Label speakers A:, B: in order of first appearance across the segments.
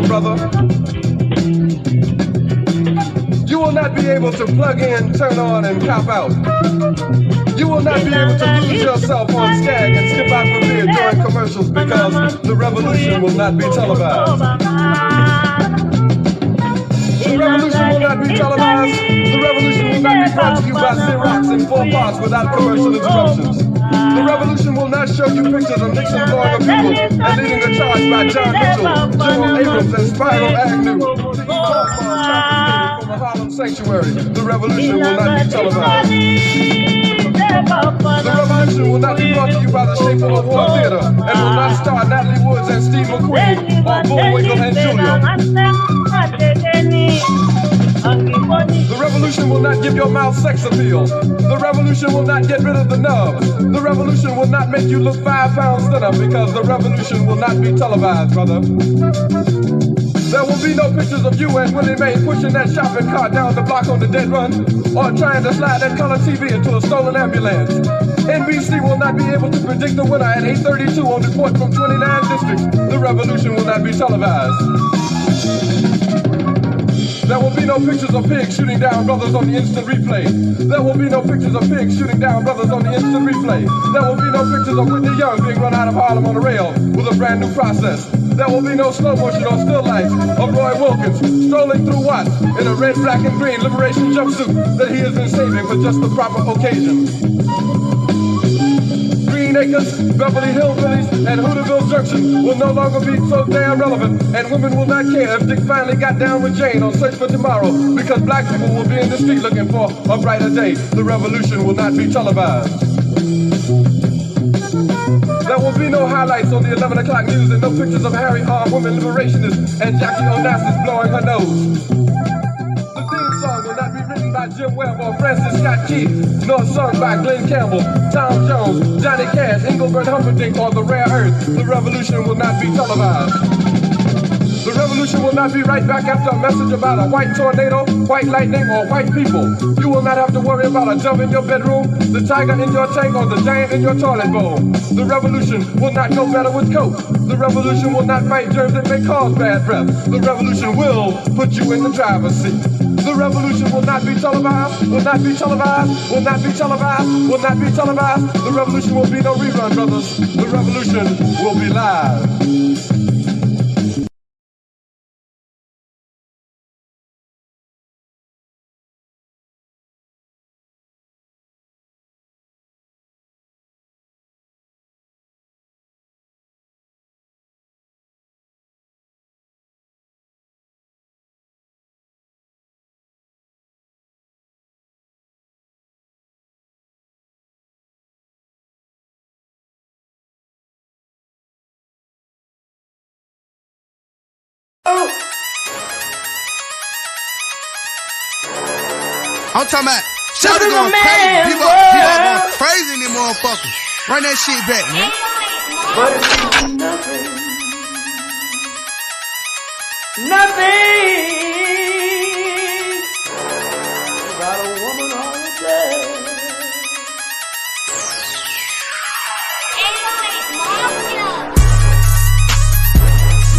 A: brother. You will not be able to plug in, turn on, and cop out. You will not be able to lose yourself on Skag and skip out for beer during commercials because the revolution will not be televised. The revolution will not be televised. The revolution will not be brought to you by Xerox in 4 parts without commercial interruptions. The revolution will not show you pictures of Nixon blowing up people and leading a charge by John Mitchell, General Abrams, and Spyro Agnew to eat confiscated from a Harlem sanctuary. The revolution will not be televised. The revolution will not be brought to you by the Shape of a War Theater and will not star Natalie Woods and Steve McQueen or Bullwinkle and Julia. The revolution will not give your mouth sex appeal. The revolution will not get rid of the nubs. The revolution will not make you look 5 pounds thinner because the revolution will not be televised, brother. There will be no pictures of you and Willie Mae pushing that shopping cart down the block on the dead run or trying to slide that color TV into a stolen ambulance. NBC will not be able to predict the winner at 8:32 on report from 29 districts. The revolution will not be televised. There will be no pictures of pigs shooting down brothers on the instant replay. There will be no pictures of pigs shooting down brothers on the instant replay. There will be no pictures of Whitney Young being run out of Harlem on a rail with a brand new process. There will be no slow motion or still life of Roy Wilkins strolling through Watts in a red, black, and green liberation jumpsuit that he has been saving for just the proper occasion. Green Acres, Beverly Hillbillies, and Hooterville Junction will no longer be so damn relevant, and women will not care if Dick finally got down with Jane on Search for Tomorrow, because black people will be in the street looking for a brighter day. The revolution will not be televised. There will be no highlights on the 11 o'clock news and no pictures of Harry R. women liberationists and Jackie Onassis blowing her nose. The theme song will not be written by Jim Webb or Francis Scott Key, nor sung by Glenn Campbell, Tom Jones, Johnny Cash, Engelbert Humperdinck, or The Rare Earth. The revolution will not be televised. The revolution will not be right back after a message about a white tornado, white lightning, or white people. You will not have to worry about a dove in your bedroom, the tiger in your tank, or the giant in your toilet bowl. The revolution will not go better with Coke. The revolution will not fight germs that may cause bad breath. The revolution will put you in the driver's seat. The revolution will not be televised, will not be televised, will not be televised, will not be televised. The revolution will be no rerun, brothers. The revolution will be live.
B: I'm talking about Shabaka going crazy. People going crazy in them motherfuckers. Run that shit back, man.
C: But it's nothing. Nothing. Got a woman on the bed.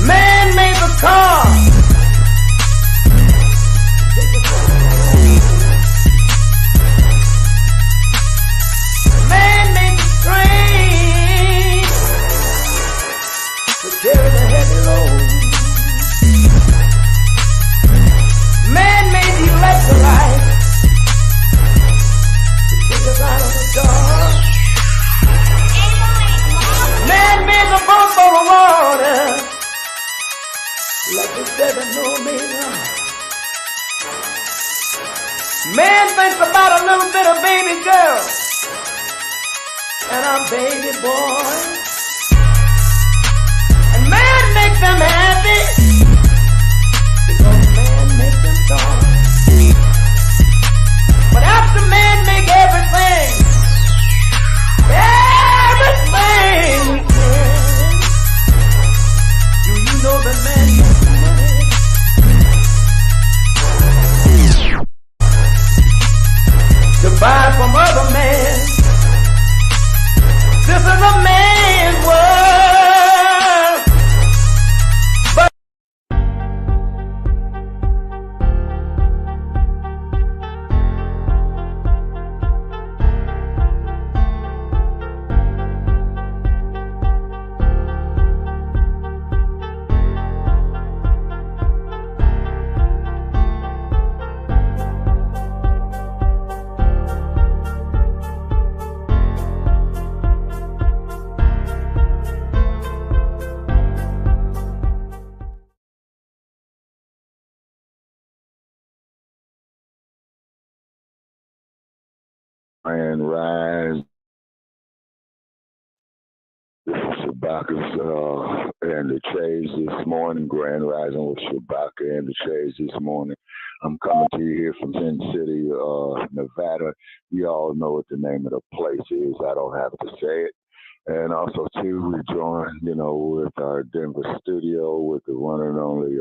C: Man made the car. Carry the heavy load. Man made the electrolyte to take us out of the dark. Man made the boat for the water like the 7 Omega. Man thinks about a little bit of baby girl and a baby boy. Man make them happy because man make them dark. But after man make everything we can, do you know that man makes money? To buy from other men. This is a man
D: Grand Rise. This is Shabaka's and the Trades this morning. Grand Rising with Shabaka and the Trades this morning. I'm coming to you here from Sin City, Nevada. You all know what the name of the place is. I don't have to say it. And also, too, we joined, with our Denver studio with the one and only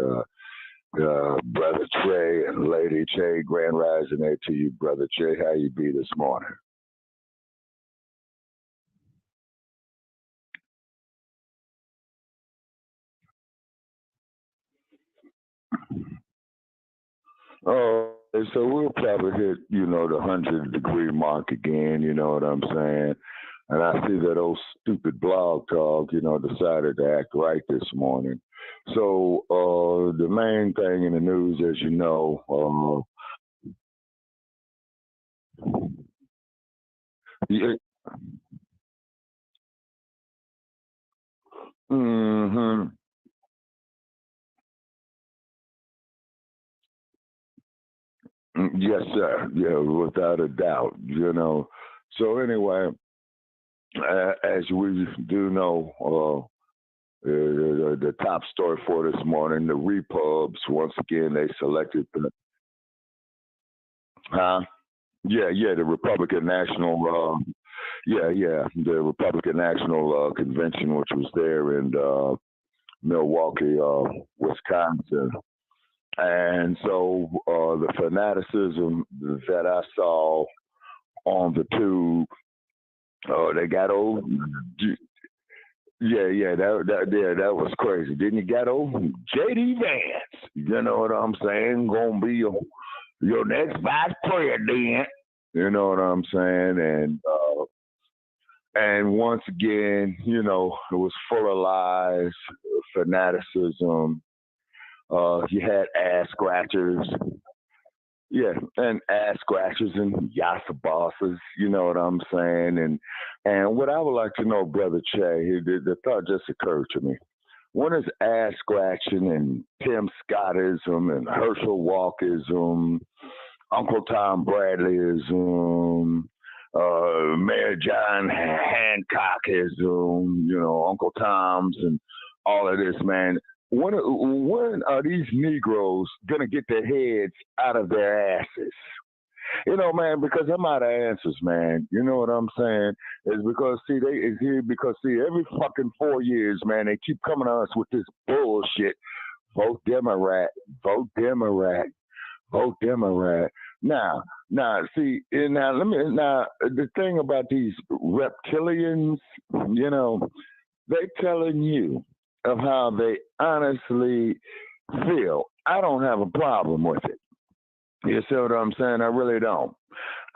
D: Brother Trey and Lady Trey. Grand Rising there to you, Brother Trey. How you be this morning? Oh, so we'll probably hit, the 100-degree mark again, you know what I'm saying? And I see that old stupid blog talk, decided to act right this morning. So the main thing in the news, as you know, yeah, mm-hmm, yes, sir. Yeah, without a doubt, So anyway, as we do know, the top story for this morning, the Repubs, once again, they selected the, huh? Yeah, the Republican National, the Republican National Convention, which was there in Milwaukee, Wisconsin. And so the fanaticism that I saw on the tube, they got old. That was crazy. Then you got old J.D. Vance. You know what I'm saying? Gonna be your next vice president. You know what I'm saying? And once again, it was full of lies, fanaticism. You had ass scratchers. Yeah, and ass scratchers and yassa bosses, you know what I'm saying? And what I would like to know, Brother Che, the thought just occurred to me. When is ass scratching and Tim Scottism and Herschel Walkism, Uncle Tom Bradleyism, Mayor John Hancockism, Uncle Tom's and all of this, man. When are these Negroes gonna get their heads out of their asses? Man, because I'm out of answers, man. You know what I'm saying? It's because every fucking 4 years, man, they keep coming to us with this bullshit. Vote Democrat, vote Democrat, vote Democrat. Now, see, the thing about these reptilians, they telling you of how they honestly feel. I don't have a problem with it. You see what I'm saying? I really don't.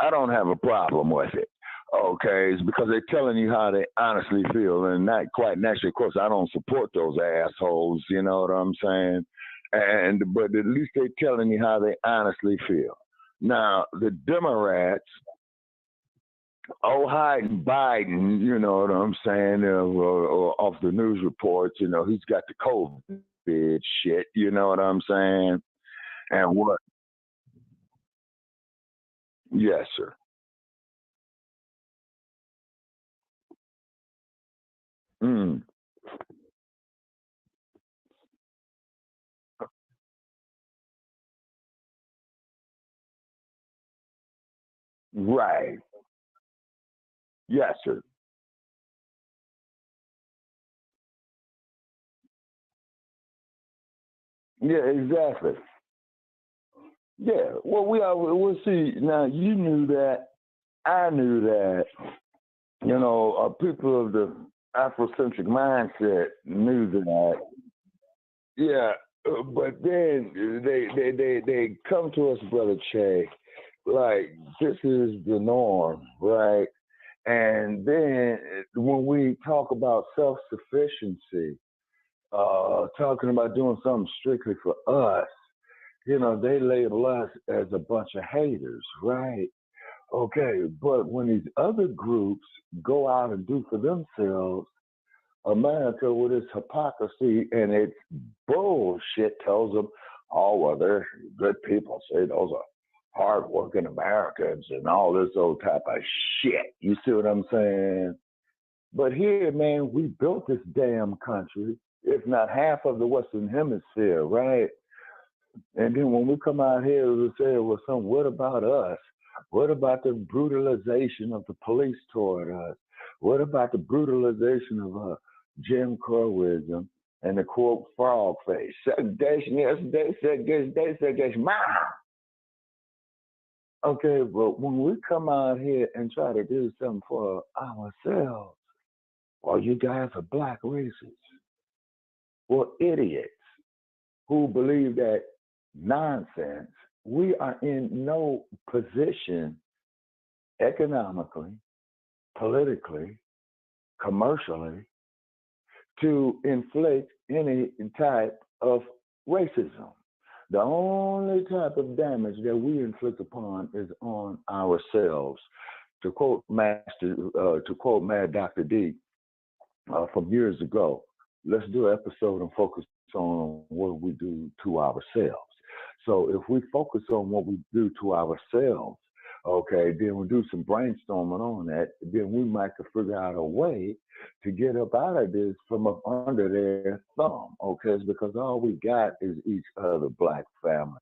D: I don't have a problem with it. Okay, it's because they're telling you how they honestly feel, and not quite naturally. Of course, I don't support those assholes. You know what I'm saying? But at least they're telling you how they honestly feel. Now, the Democrats, Biden, you know what I'm saying, off the news reports, he's got the COVID shit, you know what I'm saying? And what? Yes, sir. Mm, right. Yes, sir. Yeah, exactly. Yeah. Well, we'll see. Now, you knew that. I knew that. People of the Afrocentric mindset knew that. Yeah, but then they come to us, Brother Che, like this is the norm, right? And then when we talk about self sufficiency, talking about doing something strictly for us, they label us as a bunch of haters, right? Okay, but when these other groups go out and do for themselves, America, with its hypocrisy and its bullshit, tells them, oh, well, they're good people. See, those are hardworking Americans and all this old type of shit. You see what I'm saying? But here, man, we built this damn country, if not half of the Western Hemisphere, right? And then when we come out here, we say, well, what about us? What about the brutalization of the police toward us? What about the brutalization of Jim Crowism and the quote frog face? Segregation yesterday, segregation, ma. Okay, but when we come out here and try to do something for ourselves, well, you guys are black racists. Well, idiots who believe that nonsense. We are in no position economically, politically, commercially to inflict any type of racism. The only type of damage that we inflict upon is on ourselves. To quote Mad Dr. D from years ago, let's do an episode and focus on what we do to ourselves. So if we focus on what we do to ourselves, okay, then we do some brainstorming on that, then we might could figure out a way to get up out of this from up under their thumb, okay? Because all we got is each other, black family.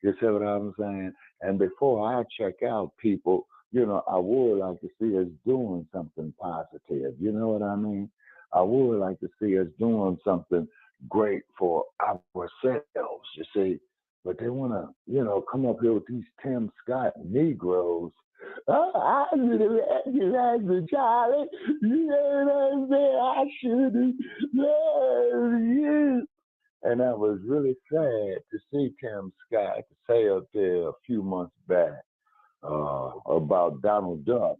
D: You see what I'm saying? And before I check out people, you know, I would like to see us doing something positive. You know what I mean? I would like to see us doing something great for ourselves, you see. But they want to, you know, come up here with these Tim Scott Negroes. Oh, I should have recognized the Charlie. You know what I'm saying? I should have loved you. And I was really sad to see Tim Scott say up there a few months back about Donald Duck,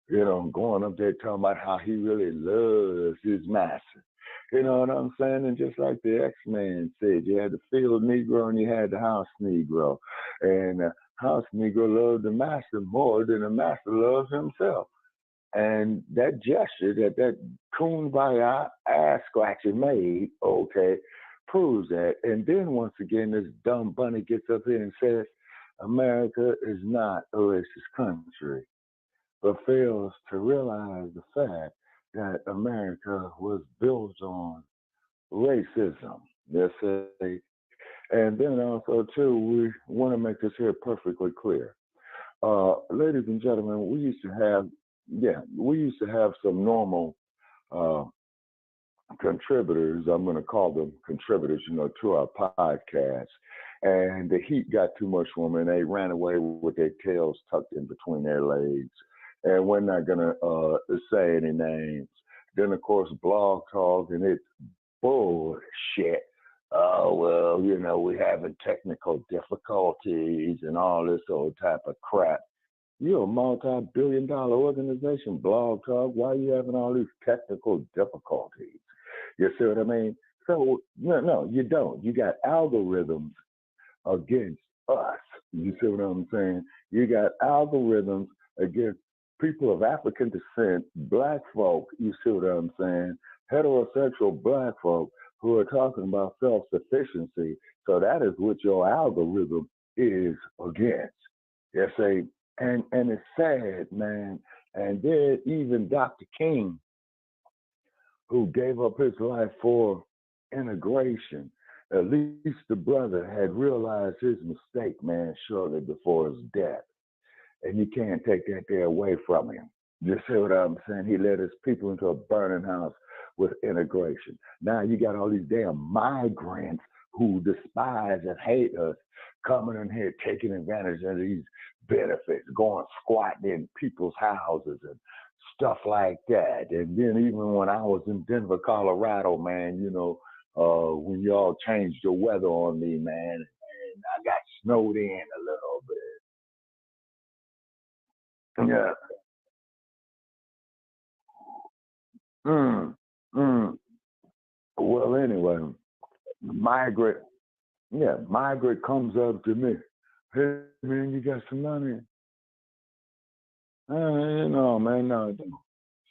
D: you know, going up there talking about how he really loves his master. You know what I'm saying? And just like the X-Men said, you had the field Negro and you had the house Negro. And the house Negro loved the master more than the master loves himself. And that gesture that Kumbaya ass scratcher made, okay, proves that. And then once again, this dumb bunny gets up here and says, America is not a racist country, but fails to realize the fact that America was built on racism. Yes, and then also too, we want to make this here perfectly clear. Ladies and gentlemen, we used to have some normal contributors. I'm going to call them contributors, you know, to our podcast. And the heat got too much for them, and they ran away with their tails tucked in between their legs. And we're not going to say any names. Then, of course, Blog Talk, and it's bullshit. Oh, well, you know, we're having technical difficulties and all this old type of crap. You're a multi-billion-dollar organization, Blog Talk. Why are you having all these technical difficulties? You see what I mean? So, no, you don't. You got algorithms against us. You see what I'm saying? You got algorithms against people of African descent, black folk, you see what I'm saying? Heterosexual black folk who are talking about self-sufficiency. So that is what your algorithm is against. You see? And it's sad, man. And then even Dr. King, who gave up his life for integration, at least the brother had realized his mistake, man, shortly before his death. And you can't take that there away from him. You see what I'm saying? He led his people into a burning house with integration. Now you got all these damn migrants who despise and hate us coming in here taking advantage of these benefits, going squatting in people's houses and stuff like that. And then even when I was in Denver, Colorado, man, you know, when y'all changed the weather on me, man, and I got snowed in a little bit. Yeah. Well, anyway, migrant comes up to me. Hey, man, you got some money? No, man, no, I don't.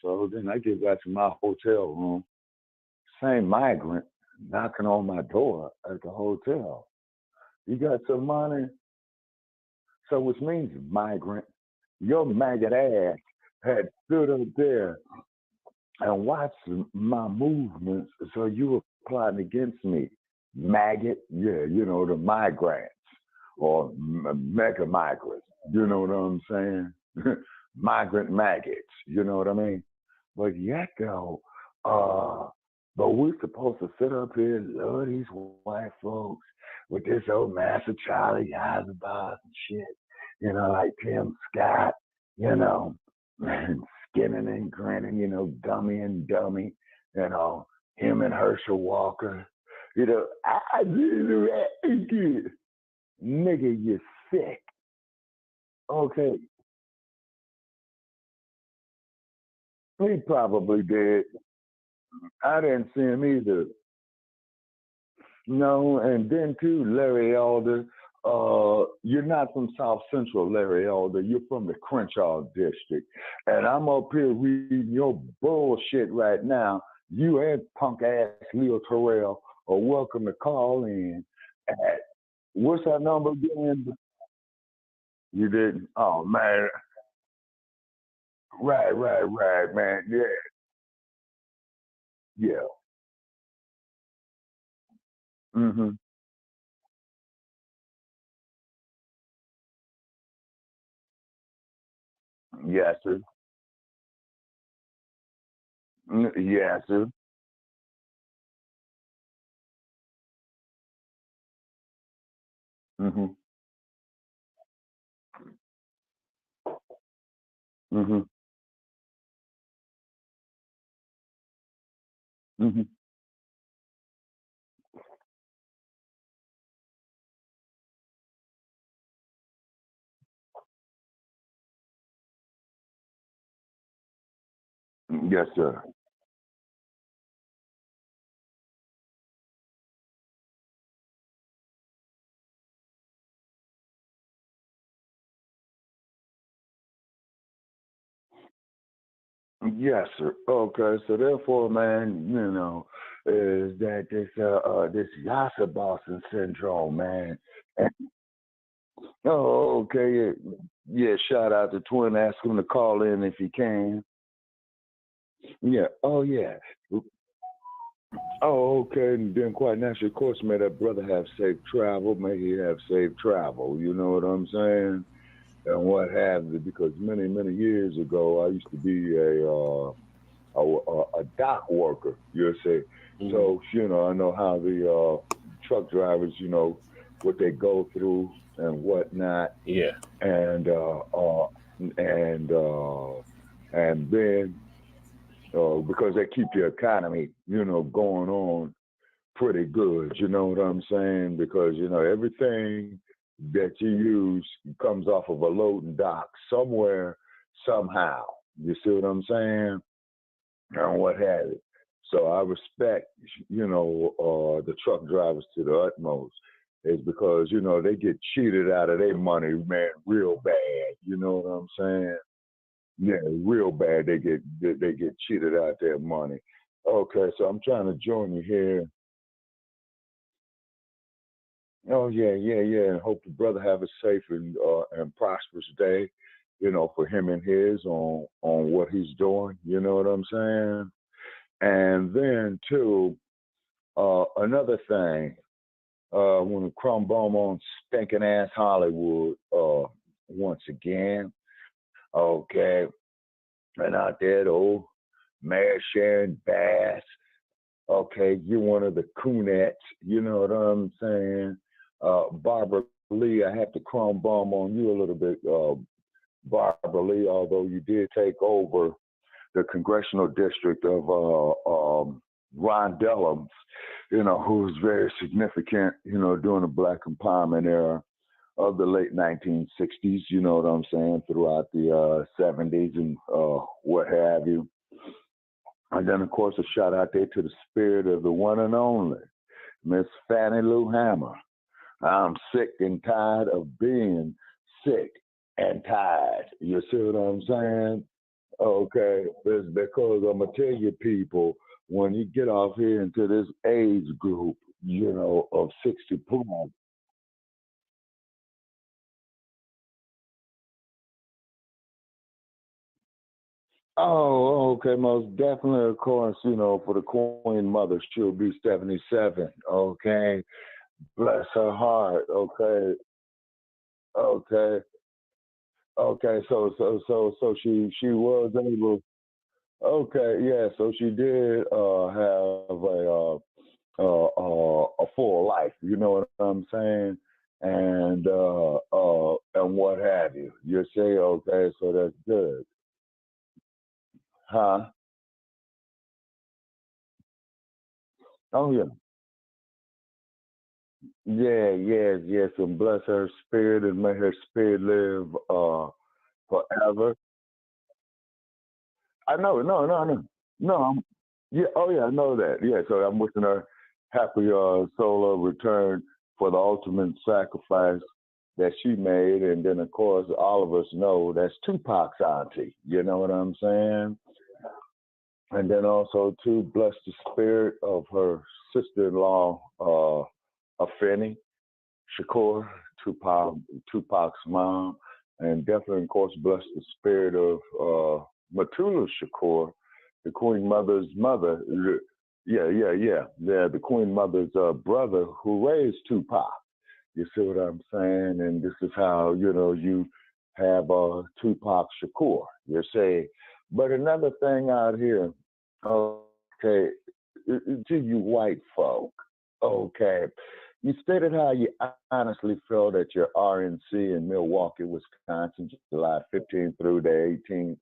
D: So then I get back to my hotel room. Same migrant knocking on my door at the hotel. You got some money? So which means migrant. Your maggot ass had stood up there and watched my movements, so you were plotting against me. Maggot, yeah, you know, the migrants or mega migrants, you know what I'm saying? Migrant maggots, you know what I mean? But yet though, but we're supposed to sit up here and love these white folks with this old Master Charlie Eisenbach and shit, you know, like Tim Scott, you know, and skinning and grinning, you know, dummy and dummy, you know, him and Herschel Walker. You know, I do that. Nigga, you sick. Okay. He probably did. I didn't see him either. No, and then too, Larry Elder, you're not from South Central, Larry Elder. You're from the Crenshaw district. And I'm up here reading your bullshit right now. You and punk ass Leo Terrell are welcome to call in at, what's our number again? You didn't? Oh, man. Right, man. Yeah, yeah. Mm-hmm. Yes, sir. Yes, sir. Mm-hmm. Mm-hmm. Mm-hmm. Yes, sir. Yes, sir. Okay, so therefore, man, you know, is that this Yasa Boston syndrome, man. And, oh, okay, yeah, yeah. Shout out to Twin. Ask him to call in if he can. Yeah. Oh, yeah. Oh, okay. And then quite naturally, of course, may that brother have safe travel. May he have safe travel. You know what I'm saying? And what have you? Because many years ago, I used to be a dock worker, you say.
E: Mm-hmm.
D: So, you know, I know how the truck drivers, you know, what they go through and whatnot,
E: Yeah.
D: and and uh, and then because they keep the economy, you know, going on pretty good. You know what I'm saying? Because you know everything that you use comes off of a loading dock somewhere, somehow. You see what I'm saying? And what have you. So I respect, you know, the truck drivers to the utmost. Is because you know they get cheated out of their money, man, real bad. You know what I'm saying? Yeah, real bad. They get cheated out their money. Okay, so I'm trying to join you here. Oh yeah. And hope the brother have a safe and prosperous day. You know, for him and his on what he's doing. You know what I'm saying? And then too, another thing. When the crumb bomb on stinking ass Hollywood. Once again. Okay, and out there, the old Mary Sharon Bass. Okay, you're one of the Coonettes. You know what I'm saying? Barbara Lee, I have to crumb bomb on you a little bit, Barbara Lee, although you did take over the congressional district of Ron Dellums, you know, who was very significant, you know, during the Black empowerment era of the late 1960s, you know what I'm saying, throughout the 70s and what have you. And then, of course, a shout out there to the spirit of the one and only Miss Fannie Lou Hammer. I'm sick and tired of being sick and tired. You see what I'm saying? Okay, it's because I'm gonna tell you, people, when you get off here into this age group, you know, of 60 plus, Oh, okay, most definitely, of course, for the Queen Mother, she'll be 77. Okay, bless her heart. Okay, okay, okay. So she was able. Okay, yeah. So she did have a full life. You know what I'm saying? And what have you. You say okay, so that's good, huh? Oh yeah. Yeah, yes, yes, and bless her spirit and may her spirit live forever. I know, no, no. Yeah, oh yeah, I know that. Yeah, so I'm wishing her happy solo return for the ultimate sacrifice that she made, and then of course all of us know that's Tupac's auntie. You know what I'm saying? And then also to bless the spirit of her sister-in-law, Afeni Shakur, Tupac, Tupac's mom, and definitely, of course, bless the spirit of Matula Shakur, the Queen Mother's mother. Yeah, the Queen Mother's brother who raised Tupac. You see what I'm saying? And this is how, you have Tupac Shakur, you see. But another thing out here, okay, to you white folk, okay, you stated how you honestly felt at your RNC in Milwaukee, Wisconsin, July 15th through the 18th,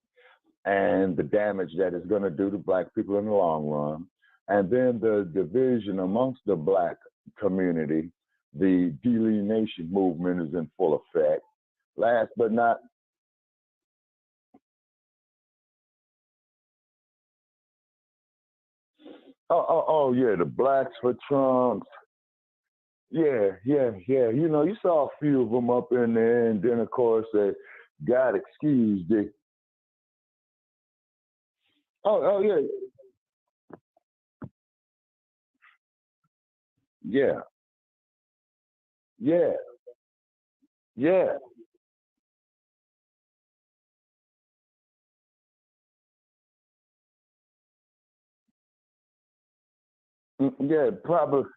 D: and the damage that it's going to do to Black people in the long run. And then the division amongst the Black community, the Delineation movement is in full effect. Last but not, oh yeah, the Blacks for Trump. Yeah. You saw a few of them up in there, and then of course they got excused. Oh yeah, yeah, yeah, yeah, yeah, probably,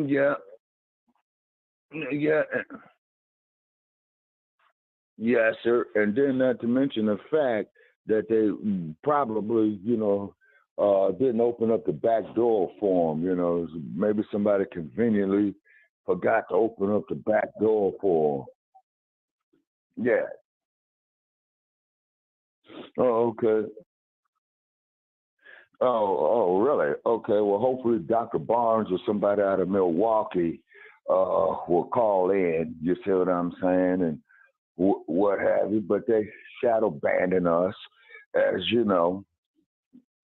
D: yeah, yeah, yes, sir. And then not to mention the fact that they probably, didn't open up the back door for them. Maybe somebody conveniently forgot to open up the back door for 'em. Yeah. Oh, okay. Really? Okay. Well, hopefully Dr. Barnes or somebody out of Milwaukee will call in. You see what I'm saying, and what have you? But they shadow banding us, as you know.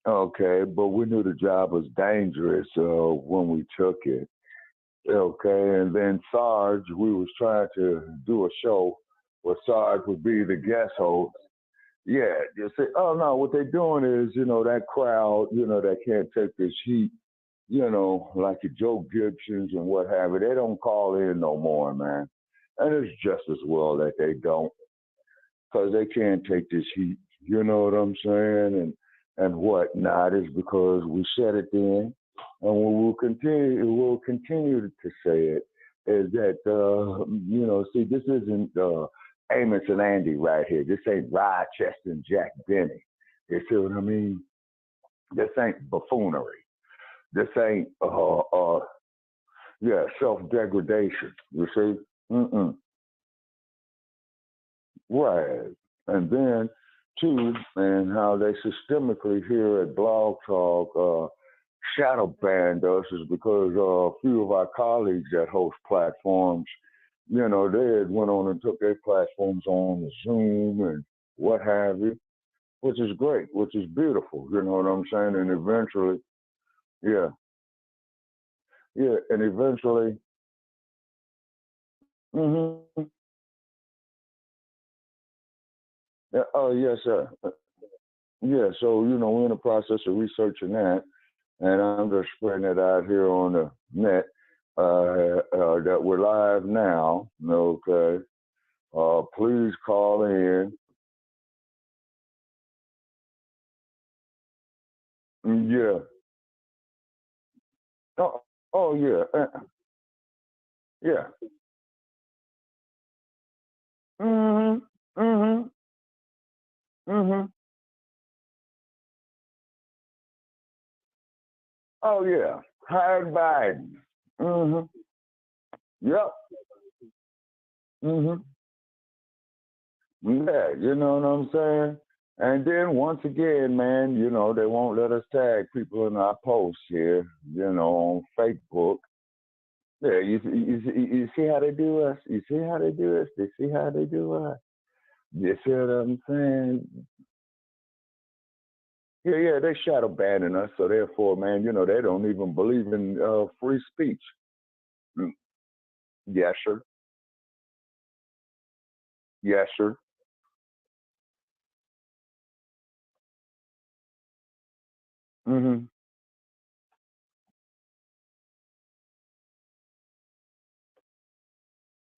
D: Okay, but we knew the job was dangerous when we took it. Okay, and then Sarge, we was trying to do a show where Sarge would be the guest host. Yeah, you say, oh no, what they're doing is, that crowd, that can't take this heat, like your Joe Gibsons and what have you, they don't call in no more, man. And it's just as well that they don't, because they can't take this heat. You know what I'm saying? And whatnot is because we said it then, and we'll continue to say it. Is that see, this isn't Amos and Andy right here. This ain't Rochester and Jack Benny. You see what I mean? This ain't buffoonery. This ain't self degradation. You see? Mm-mm. Right. And then, two, and how they systemically here at Blog Talk shadow banned us is because a few of our colleagues that host platforms, they had went on and took their platforms on Zoom and what have you, which is great, which is beautiful. You know what I'm saying? And eventually, yeah, yeah, and eventually, mm-hmm, yeah, oh, yes, sir. Yeah, so, we're in the process of researching that, and I'm just spreading it out here on the net that we're live now, okay? please call in. Yeah. Oh, oh yeah. Yeah. Mhm. Mhm. Mhm. Oh yeah. Hide Biden. Mhm. Yep. Mhm. Yeah, you know what I'm saying? And then once again, man, they won't let us tag people in our posts here, on Facebook. Yeah, you see how they do us? You see how they do us? They see how they do us? You see what I'm saying? Yeah, yeah, they shadow banning us, so therefore, man, they don't even believe in free speech. Mm, yes, sir. Yes, sir. Mhm.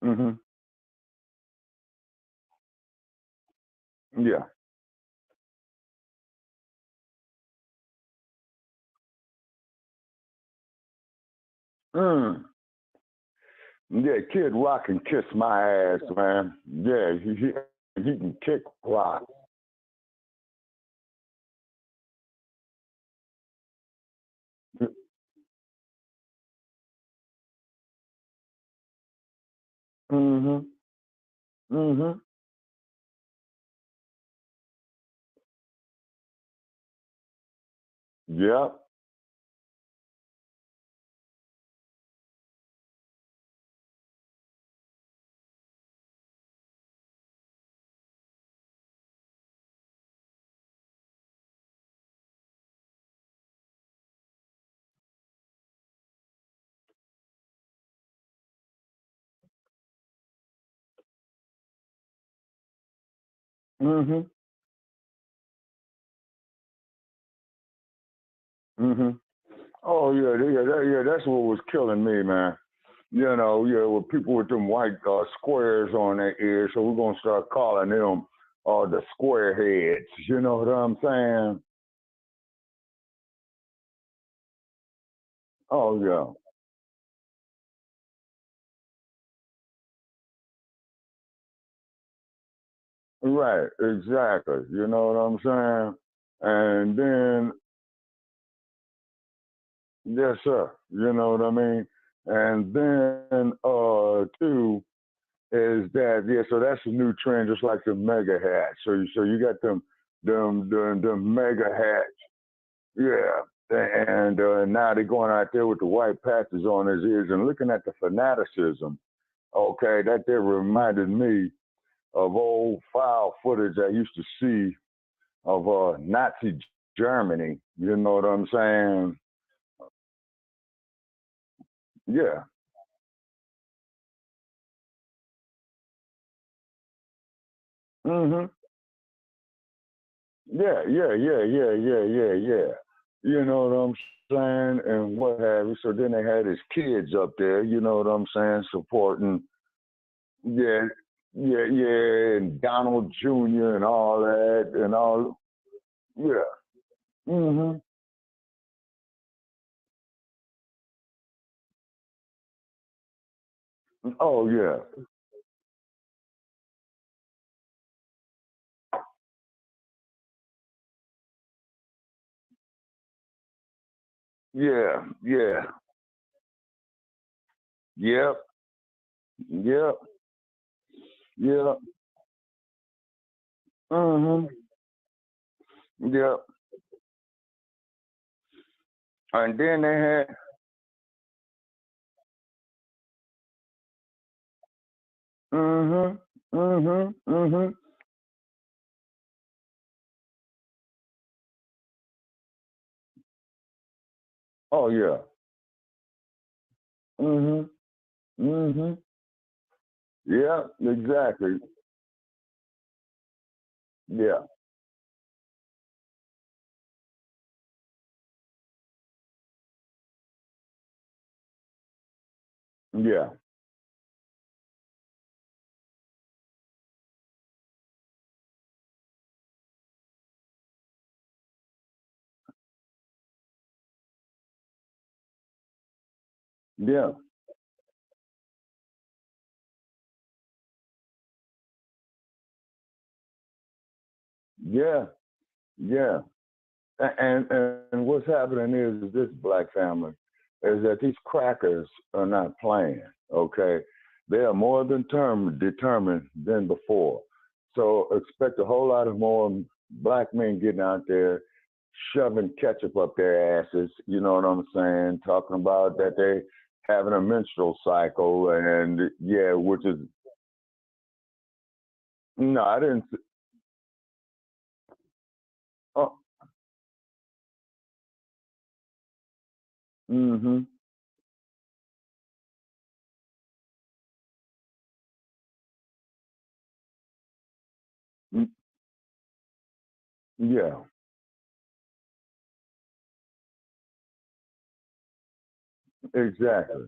D: Mhm. Yeah. Mm. Yeah, Kid Rock can kiss my ass, man. Yeah, he can kick rock. Mhm. Mhm. Yep. Mhm. Mhm. Oh yeah, yeah. That's what was killing me, man. Yeah, with people with them white squares on their ears. So we're gonna start calling them the square heads. You know what I'm saying? Oh yeah. Right. Exactly. You know what I'm saying? And then yes, sir. You know what I mean? And then two is that so that's a new trend, just like the mega hats. So you got them mega hats. Yeah. And now they're going out there with the white patches on his ears and looking at the fanaticism. Okay, that there reminded me of old file footage I used to see of Nazi Germany. You know what I'm saying? Yeah. Mhm. Yeah, yeah, yeah, yeah, yeah, yeah, yeah. You know what I'm saying? And what have you. So then they had his kids up there, you know what I'm saying, supporting, yeah, yeah, yeah, and Donald Jr. and all that and all. Yeah. Mhm. Oh yeah. Yeah. Yeah. Yep. Yep. Yep. Mhm. Yep. And then they had. Mhm. Mhm. Mhm. Oh yeah. Mhm. Mhm. Yeah. Exactly. Yeah. Yeah. Yeah. Yeah. Yeah. And what's happening is this black family is that these crackers are not playing. Okay, they are more than determined than before. So expect a whole lot of more black men getting out there shoving ketchup up their asses. You know what I'm saying? Talking about that they having a menstrual cycle and yeah, which is no, I didn't. Oh, mm-hmm. Mm, yeah, exactly.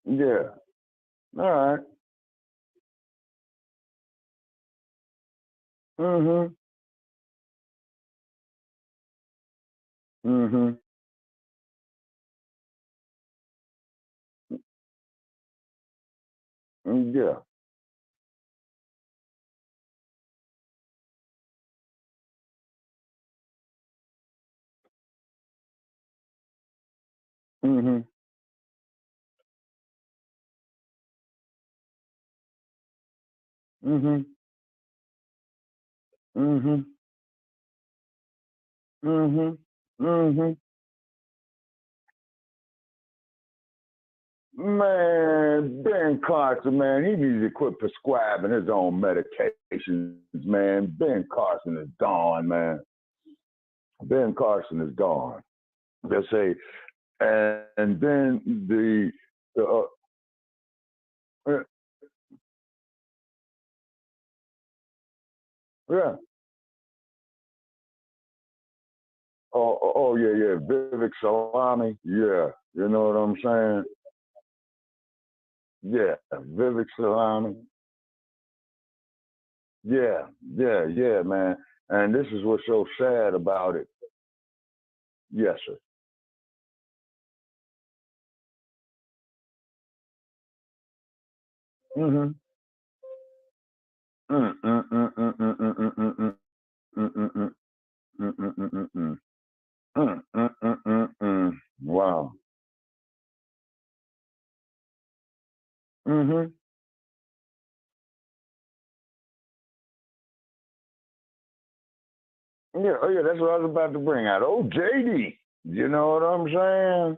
D: Yeah. All right. Mm-hmm. Mm-hmm. Yeah. Mm-hmm. Mm-hmm. Mm-hmm. Mm-hmm. Mm-hmm. Man, Ben Carson, man, he needs to quit prescribing his own medications, man. Ben Carson is gone, man. Ben Carson is gone. They say, and then the uh, yeah. Oh, yeah, yeah. Vivek Salami. Yeah. You know what I'm saying? Yeah. Vivek Salami. Yeah, yeah, yeah, man. And this is what's so sad about it. Yes, sir. Mm-hmm. Mm, mm, mm, mm, mm, mm, mm, mm, mm, mm, mm, mm, mm, mm, mm, mm, mm. Mm, mm, mm, mm, mm. Wow. Mm-hmm. Yeah, oh yeah, that's what I was about to bring out. Oh, JD. You know what I'm saying?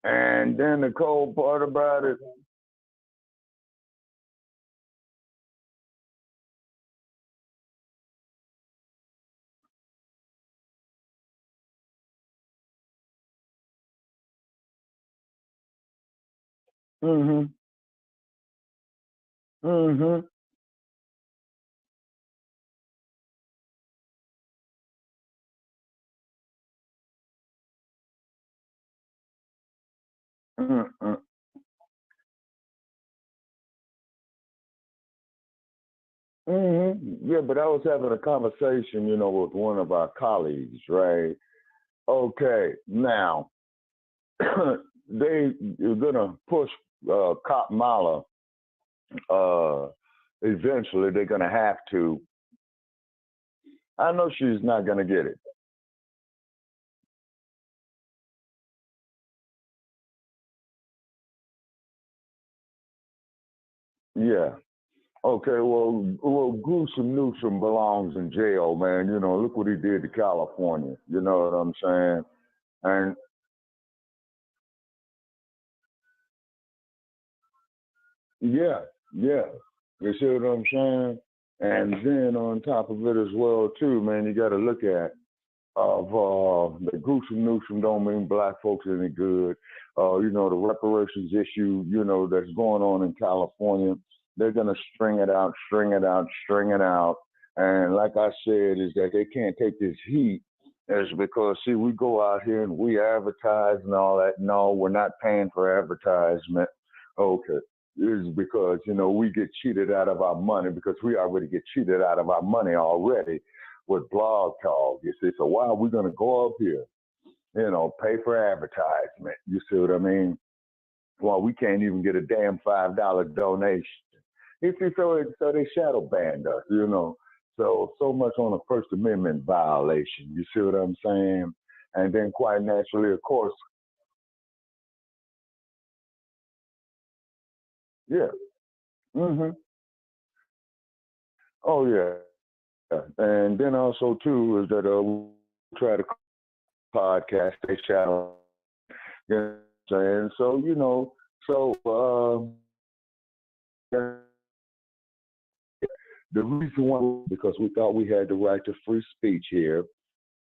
D: And then the cold part about it. Mm-hmm. Mm-hmm. Mm-hmm. Mm-hmm. Yeah, but I was having a conversation, with one of our colleagues, right? Okay, now you're gonna push Cop Mala. Uh, eventually, they're gonna have to. I know she's not gonna get it. Yeah. Okay. Well, Gruesome Newsom belongs in jail, man. Look what he did to California. You know what I'm saying? And yeah, yeah. You see what I'm saying? And then on top of it as well, too, man, you got to look at of the gruesome Newsom don't mean black folks any good. The reparations issue, that's going on in California, they're gonna string it out, string it out, string it out. And like I said, is that they can't take this heat is because see, we go out here and we advertise and all that. No, we're not paying for advertisement. Okay. is because, we get cheated out of our money because we already get cheated out of our money already with Blog Talk. You see, so why are we going to go up here, pay for advertisement? You see what I mean? Well, we can't even get a damn $5 donation. You see, so they shadow banned us, So much on a First Amendment violation. You see what I'm saying? And then quite naturally, of course, yeah. Oh, yeah. And then also, too, is that we try to podcast, they shadow. You know what I'm saying? So, the reason why, because we thought we had the right to free speech here,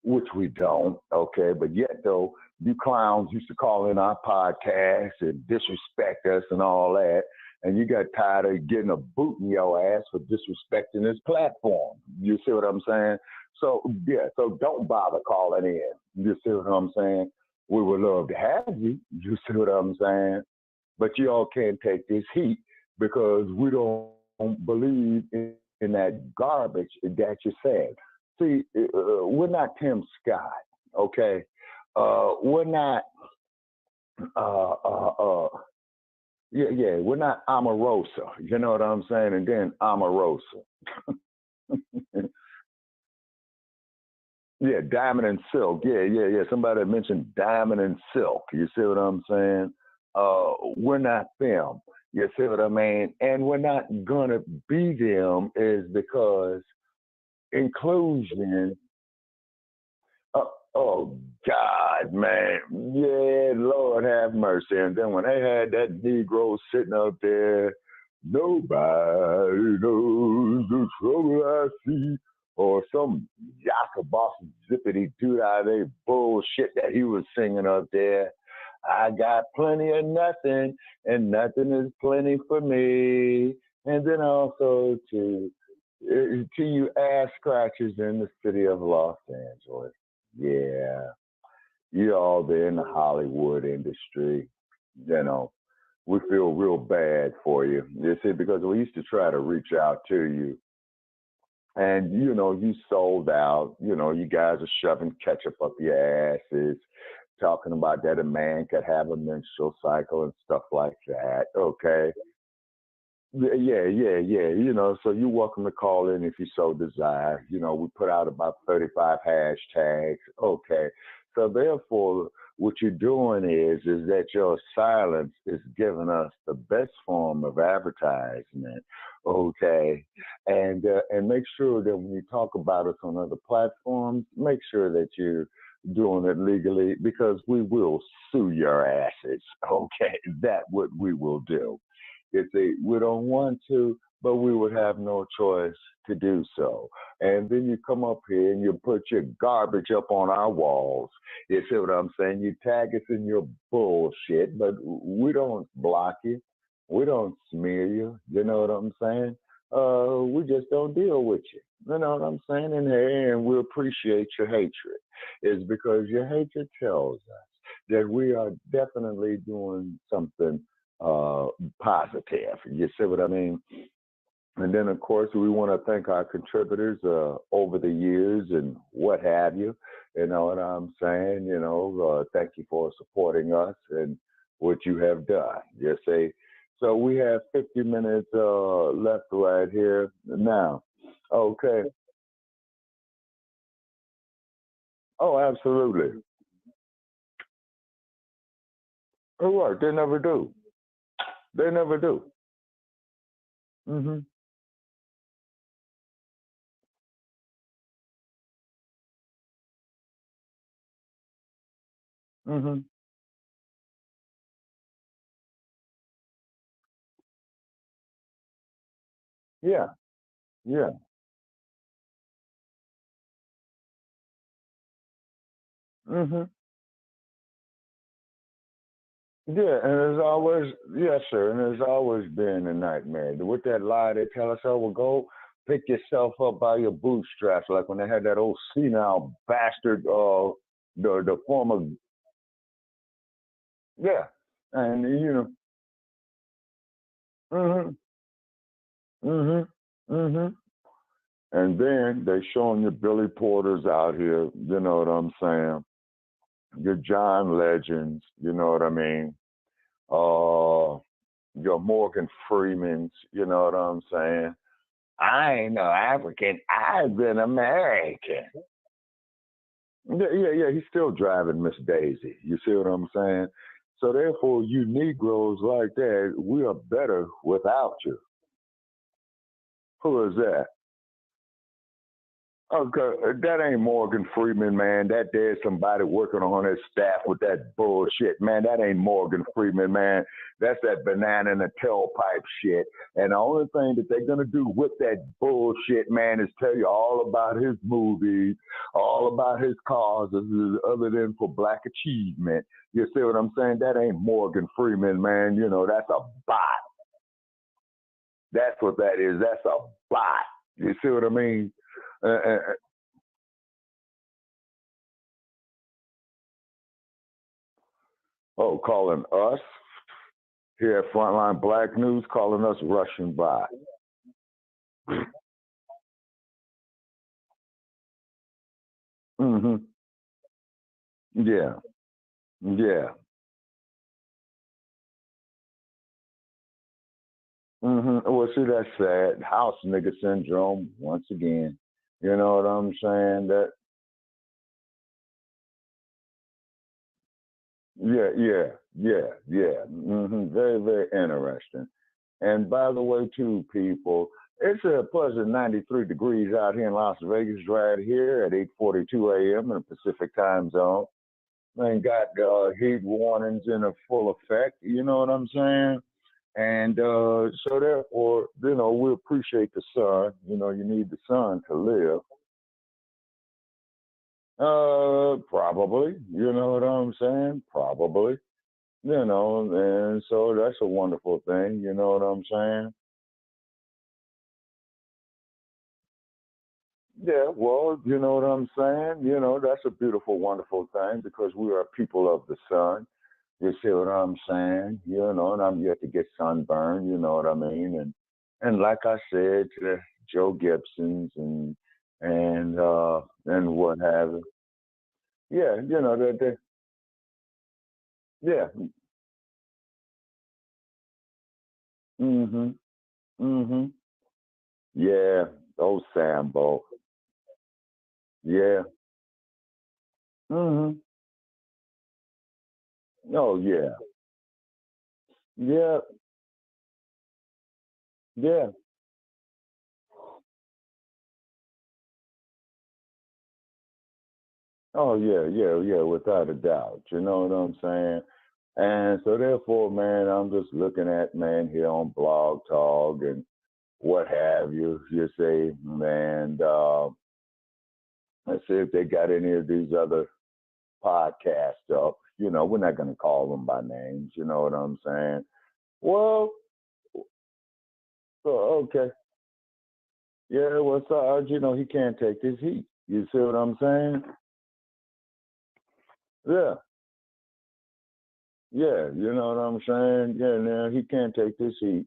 D: which we don't, okay? But yet, though, you clowns used to call in our podcast and disrespect us and all that, and you got tired of getting a boot in your ass for disrespecting this platform. You see what I'm saying? So, yeah, so don't bother calling in. You see what I'm saying? We would love to have you. You see what I'm saying? But you all can't take this heat because we don't believe in that garbage that you said. See, we're not Tim Scott, okay? We're not, we're not Omarosa. You know what I'm saying? And then Omarosa. Yeah, Diamond and Silk. Yeah. Somebody mentioned Diamond and Silk. You see what I'm saying? We're not them. You see what I mean? And we're not gonna be them is because inclusion. Oh God, man. Yeah, Lord have mercy. And then when they had that Negro sitting up there, nobody knows the trouble I see, or some Yaka Boss zippity doo dah bullshit that he was singing up there. I got plenty of nothing, and nothing is plenty for me. And then also to you ass scratchers in the city of Los Angeles. Yeah, you all there in the Hollywood industry, we feel real bad for you. You see, because we used to try to reach out to you, and you sold out. You guys are shoving ketchup up your asses, talking about that a man could have a menstrual cycle and stuff like that. Okay. Yeah. So you're welcome to call in if you so desire. We put out about 35 hashtags. Okay. So therefore, what you're doing is that your silence is giving us the best form of advertisement. Okay. And make sure that when you talk about us on other platforms, make sure that you're doing it legally because we will sue your asses. Okay. That's what we will do. If we don't want to, but we would have no choice to do so. And then you come up here and you put your garbage up on our walls. You see what I'm saying? You tag us in your bullshit, but we don't block you. We don't smear you. You know what I'm saying? We just don't deal with you. You know what I'm saying? And we appreciate your hatred. It's because your hatred tells us that we are definitely doing something positive. You see what I mean? And then, of course, we want to thank our contributors over the years and what have you. You know what I'm saying? Thank you for supporting us and what you have done. You see? So we have 50 minutes left right here now. Okay. Oh, absolutely. All right. They never do. They never do. Mm-hmm. Mm-hmm. Yeah. Yeah. Mm-hmm. Yeah, and it's always, yes, sir, and it's always been a nightmare. With that lie, they tell us, oh, well, go pick yourself up by your bootstraps, like when they had that old senile bastard, the former, yeah, and Mhm. Mhm. Mhm. And then they showing your Billy Porters out here. You know what I'm saying? Your John Legends. You know what I mean? Uh, your Morgan Freemans. You know what I'm saying? I ain't no African. I've been American. Yeah. He's still driving Miss Daisy. You see what I'm saying? So therefore, you Negroes like that, we are better without you. Who is that? Okay, that ain't Morgan Freeman, man. That there's somebody working on his staff with that bullshit, man. That ain't Morgan Freeman, man. That's that banana in the tailpipe shit. And the only thing that they're gonna do with that bullshit, man, is tell you all about his movies, all about his causes, other than for black achievement. You see what I'm saying? That ain't Morgan Freeman, man. You know, that's a bot. That's what that is. That's a bot. You see what I mean? Uh, uh, oh, calling us here at Frontline Black News, calling us Russian bot. Hmm. Yeah, yeah. Well, see, that's sad. House nigga syndrome once again. You know what I'm saying? That yeah. Very, very interesting. And by the way, too, people, it's a pleasant 93 degrees out here in Las Vegas right here at 8:42 a.m. in the Pacific time zone. Man, got heat warnings in a full effect. You know what I'm saying? And so therefore, you know, we appreciate the sun. You know, you need the sun to live. Probably. You know what I'm saying? Probably. You know, and so that's a wonderful thing. You know what I'm saying? Yeah, well, you know what I'm saying? You know, that's a beautiful, wonderful thing because we are people of the sun. You see what I'm saying? You know, and I'm yet to get sunburned, you know what I mean? And like I said, to the Joe Gibsons and what have you. Yeah, you know, yeah. Mhm. Mhm. Yeah. Oh Sambo. Yeah. Mhm. Oh yeah. Yeah. Yeah. Oh yeah, without a doubt. You know what I'm saying? And so therefore, man, I'm just looking at man here on Blog Talk and what have you. You say, man, let's see if they got any of these other podcasts up. You know, we're not gonna call them by names. You know what I'm saying? Well, okay, yeah. Well, Sarge, you know he can't take this heat. You see what I'm saying? Yeah, yeah. You know what I'm saying? Yeah, now he can't take this heat.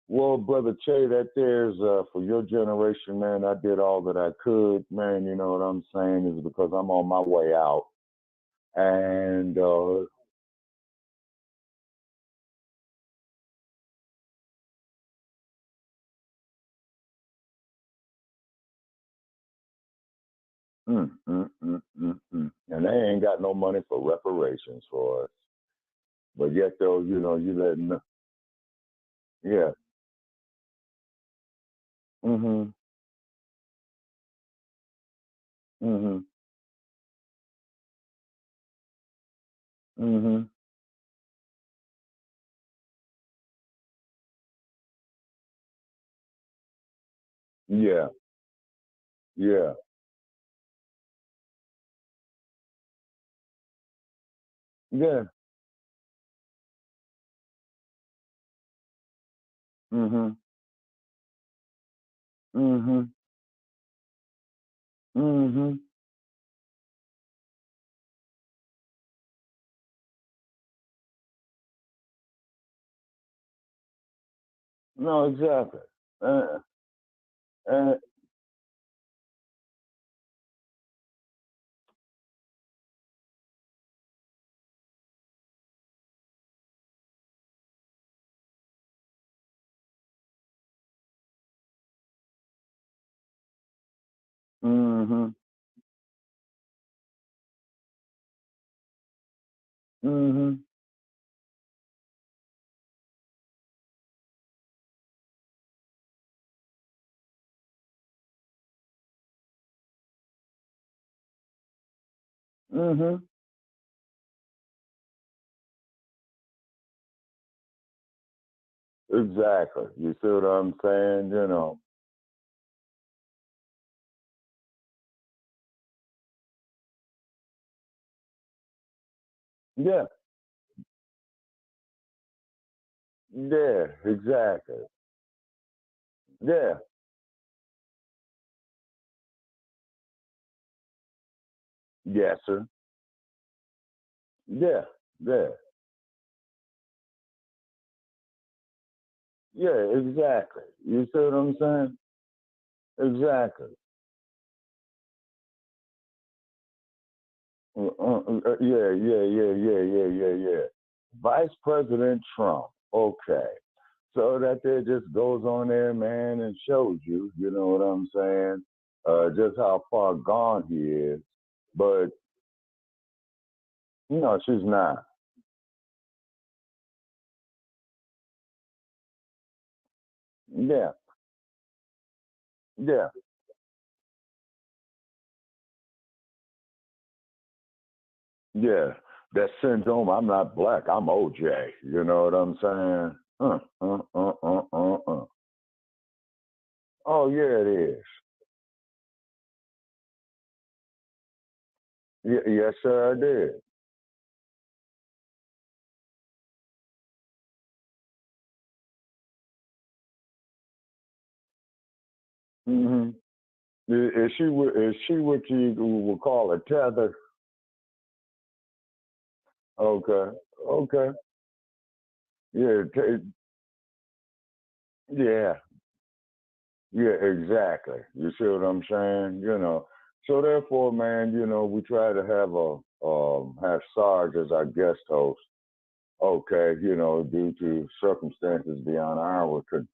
D: Well, brother Che, that there's for your generation, man. I did all that I could, man. You know what I'm saying? Is because I'm on my way out, and and they ain't got no money for reparations for us. But yet, though, you know, you letting yeah, mm-hmm, mm-hmm, mm-hmm, yeah, yeah, yeah, mm-hmm, mm-hmm, mm-hmm, No, exactly. Uh, mm-hmm. Mm-hmm. Mm-hmm. Exactly. You see what I'm saying? You know. Yeah. Yeah. Exactly. Yeah. Yes, sir. Yeah. Yeah. Yeah. Exactly. You see what I'm saying? Exactly. Yeah. Yeah. Yeah. Yeah. Yeah. Yeah. Yeah. Vice President Trump. Okay. So that there just goes on there, man, and shows you, you know what I'm saying, just how far gone he is. But, she's not. Yeah, yeah, yeah. That syndrome, I'm not black, I'm OJ. You know what I'm saying? Oh, yeah, it is. Yes, sir, I did. Hmm. Is she what you would call a tether? Okay, okay. Yeah, yeah, yeah, exactly. You see what I'm saying? So therefore, man, we try to have Sarge as our guest host. Okay, due to circumstances beyond our could.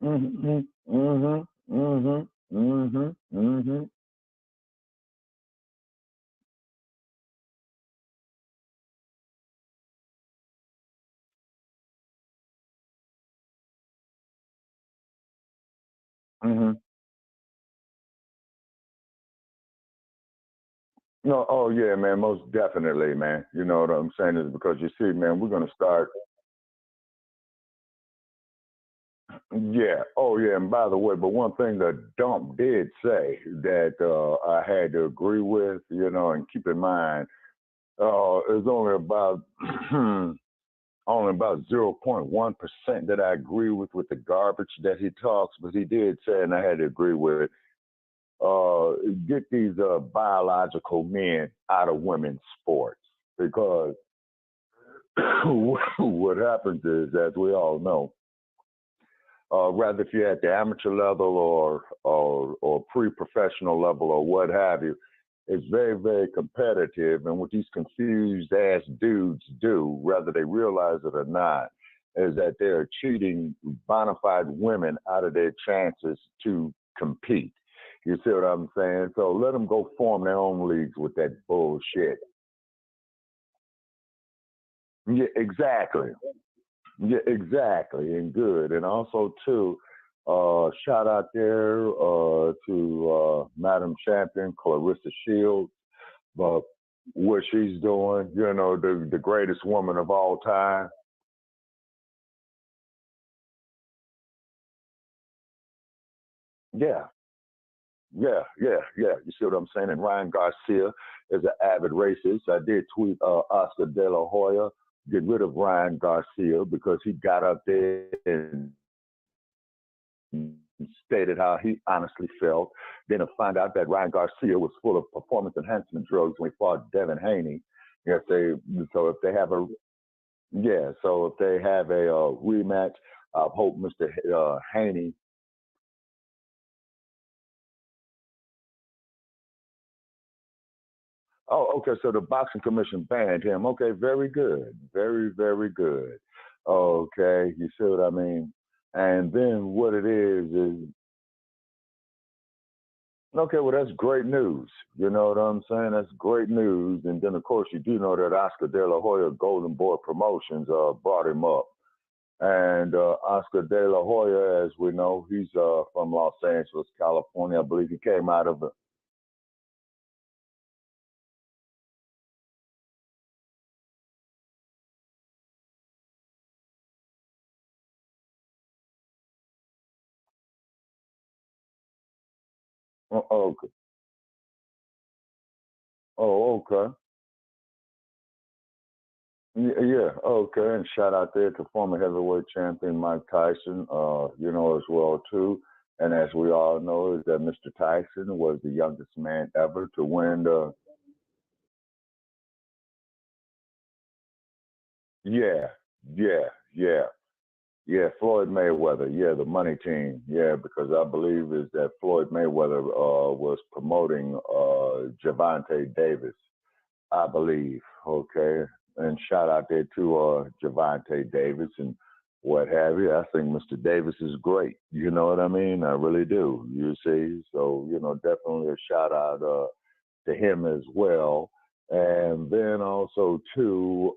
D: Mhm, mhm, mhm, mhm, mhm, mhm. No, oh yeah, man, most definitely, man. You know what I'm saying is because you see, man, we're gonna start. Yeah. Oh, yeah. And by the way, but one thing that Dump did say that I had to agree with, and keep in mind, is only about only about 0.1% that I agree with the garbage that he talks, but he did say, and I had to agree with it. Get these biological men out of women's sports because what happens is, as we all know, rather if you're at the amateur level or pre-professional level or what have you, it's very, very competitive. And what these confused ass dudes do, whether they realize it or not, is that they're cheating bona fide women out of their chances to compete. You see what I'm saying? So let them go form their own leagues with that bullshit. Yeah, exactly. Yeah, exactly, and good, and also too, shout out there to Madam Champion Clarissa Shields, but what she's doing, the greatest woman of all time. Yeah, yeah, yeah, yeah. You see what I'm saying? And Ryan Garcia is an avid racist. I did tweet Oscar De La Hoya get rid of Ryan Garcia because he got up there and stated how he honestly felt. Then to find out that Ryan Garcia was full of performance enhancement drugs when he fought Devin Haney. If they so if they have a yeah, so if they have a rematch, I hope Mr. Haney. Oh, okay. So the boxing commission banned him. Okay, very good, very good. Okay, you see what I mean? And then what it is okay. Well, that's great news. You know what I'm saying? That's great news. And then of course you do know that Oscar De La Hoya Golden Boy Promotions brought him up. And Oscar De La Hoya, as we know, he's from Los Angeles, California. I believe he came out of okay. Oh, okay. Yeah, okay. And shout out there to former heavyweight champion Mike Tyson, as well too. And as we all know, is that Mr. Tyson was the youngest man ever to win the. Yeah, yeah, yeah, yeah. Floyd Mayweather, yeah, the money team, yeah, because I believe is that Floyd Mayweather was promoting Javante Davis, I believe. Okay. And shout out there to Javante Davis and what have you. I think Mr. Davis is great. You know what I mean? I really do. You see? So, definitely a shout out to him as well. And then also too,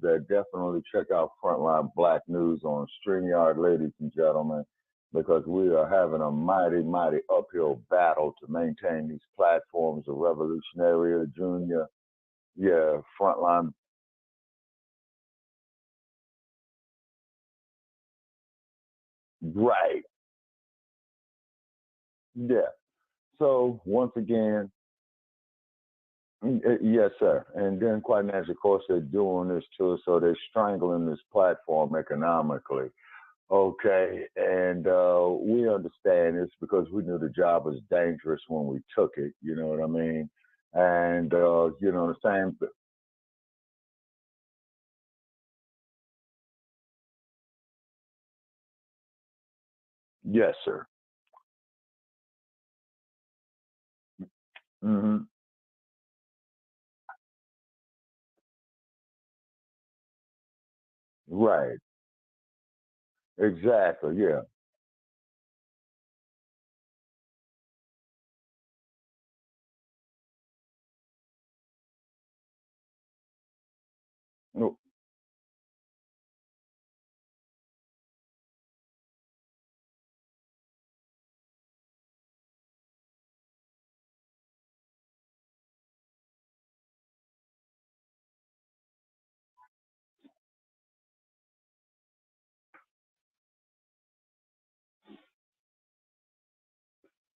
D: that definitely check out Frontline Black News on StreamYard, ladies and gentlemen, because we are having a mighty, mighty uphill battle to maintain these platforms of Revolutionary Junior. Yeah, Frontline. Right. Yeah. So once again, yes, sir. And then quite naturally, of course, they're doing this too, so they're strangling this platform economically. Okay, and we understand this because we knew the job was dangerous when we took it. You know what I mean? And the same. Yes, sir. Hmm. Right. Exactly. Yeah. No.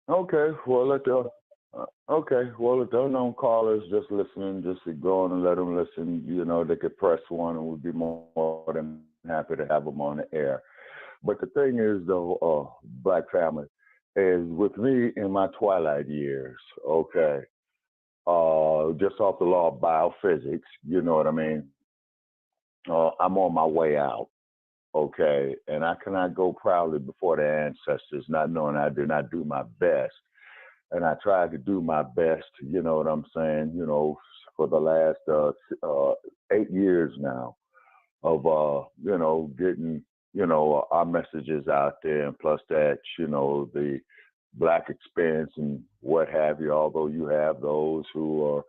D: Okay. Well, okay. Well, if there are no callers just listening, just go on and let them listen. They could press one, and we'd be more than happy to have them on the air. But the thing is, though, Black family, is with me in my twilight years. Okay. Just off the law of biophysics, you know what I mean? I'm on my way out. Okay. And I cannot go proudly before the ancestors, not knowing I did not do my best. And I tried to do my best, you know what I'm saying, for the last 8 years now of getting our messages out there, and plus that the black experience and what have you. Although you have those who are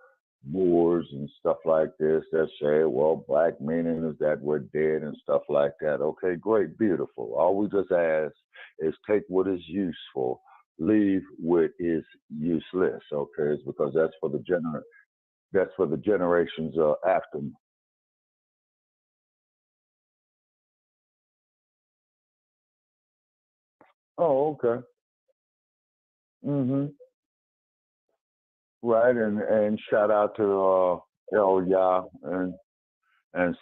D: Moors and stuff like this that say, well, black meaning is that we're dead and stuff like that. Okay, great, beautiful. All we just ask is take what is useful, leave what is useless. Okay, it's because that's for the generations after me. Oh, okay. Hmm. Right, and shout out to El Ya and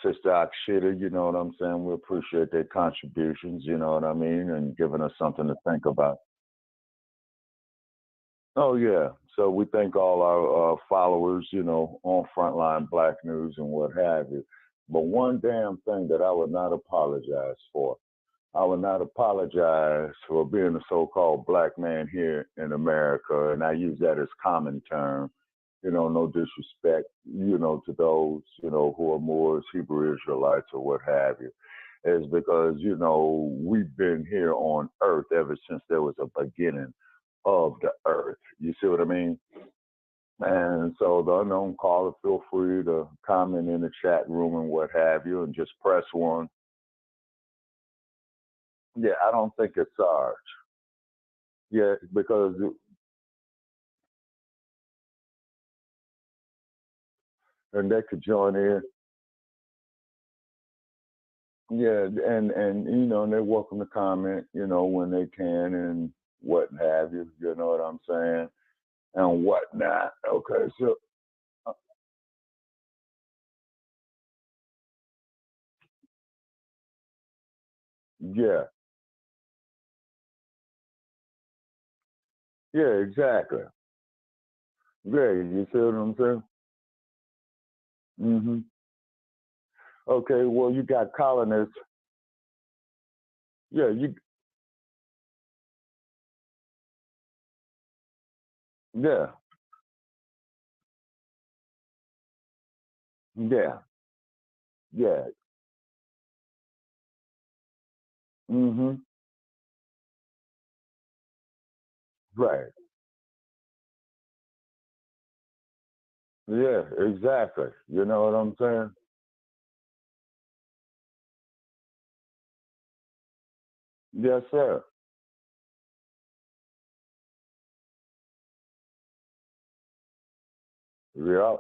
D: Sister Akshita. You know what I'm saying? We appreciate their contributions. You know what I mean, and giving us something to think about. Oh yeah. So we thank all our followers, on Frontline Black News and what have you. But one damn thing that I would not apologize for. I would not apologize for being a so-called black man here in America, and I use that as common term. No disrespect, to those, who are Moors, Hebrew Israelites, or what have you, is because, we've been here on earth ever since there was a beginning of the earth. You see what I mean? And so the unknown caller, feel free to comment in the chat room and what have you, and just press one. Yeah, I don't think it's Sarge. Yeah, because and they could join in. Yeah, and and they're welcome to comment, when they can and what have you. You know what I'm saying? And whatnot. Okay, so yeah, yeah, exactly. Yeah, you see what I'm saying? Hmm. Okay, well, you got colonists. Yeah, yeah, yeah, yeah. Hmm. Right. Yeah, exactly. You know what I'm saying? Yes, sir. Yeah.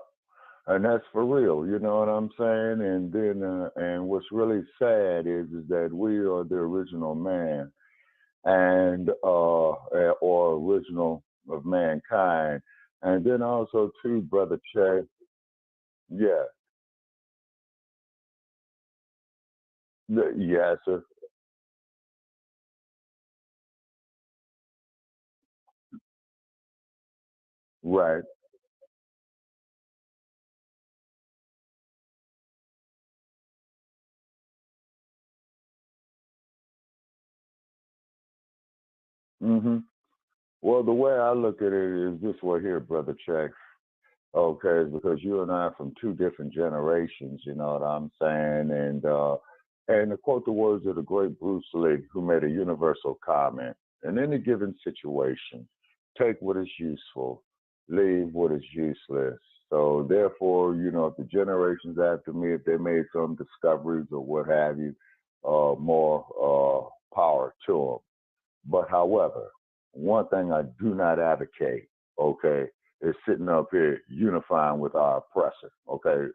D: And that's for real, you know what I'm saying? And then, and what's really sad is that we are the original man, and or original of mankind. And then also too, brother Che, yeah, yes, sir, right, hmm. Well, the way I look at it is this way here, brother Che. Okay, it's because you and I are from two different generations, you know what I'm saying? And to quote the words of the great Bruce Lee, who made a universal comment, in any given situation, take what is useful, leave what is useless. So therefore, if the generations after me, if they made some discoveries or what have you, more power to them. But however, one thing I do not advocate, okay, is sitting up here unifying with our oppressor. Okay,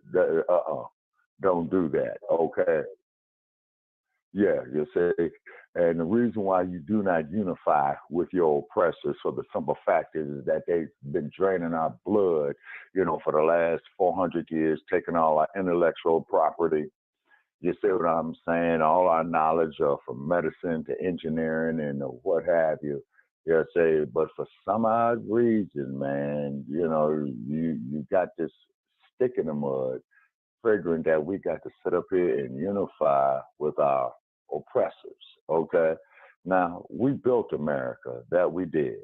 D: don't do that. Okay, yeah, you see. And the reason why you do not unify with your oppressors for the simple fact is that they've been draining our blood, for the last 400 years, taking all our intellectual property, you see what I'm saying? All our knowledge from medicine to engineering and what have you. Yeah, say, but for some odd reason, man, you got this stick in the mud, figuring that we got to sit up here and unify with our oppressors. Okay, now we built America, that we did.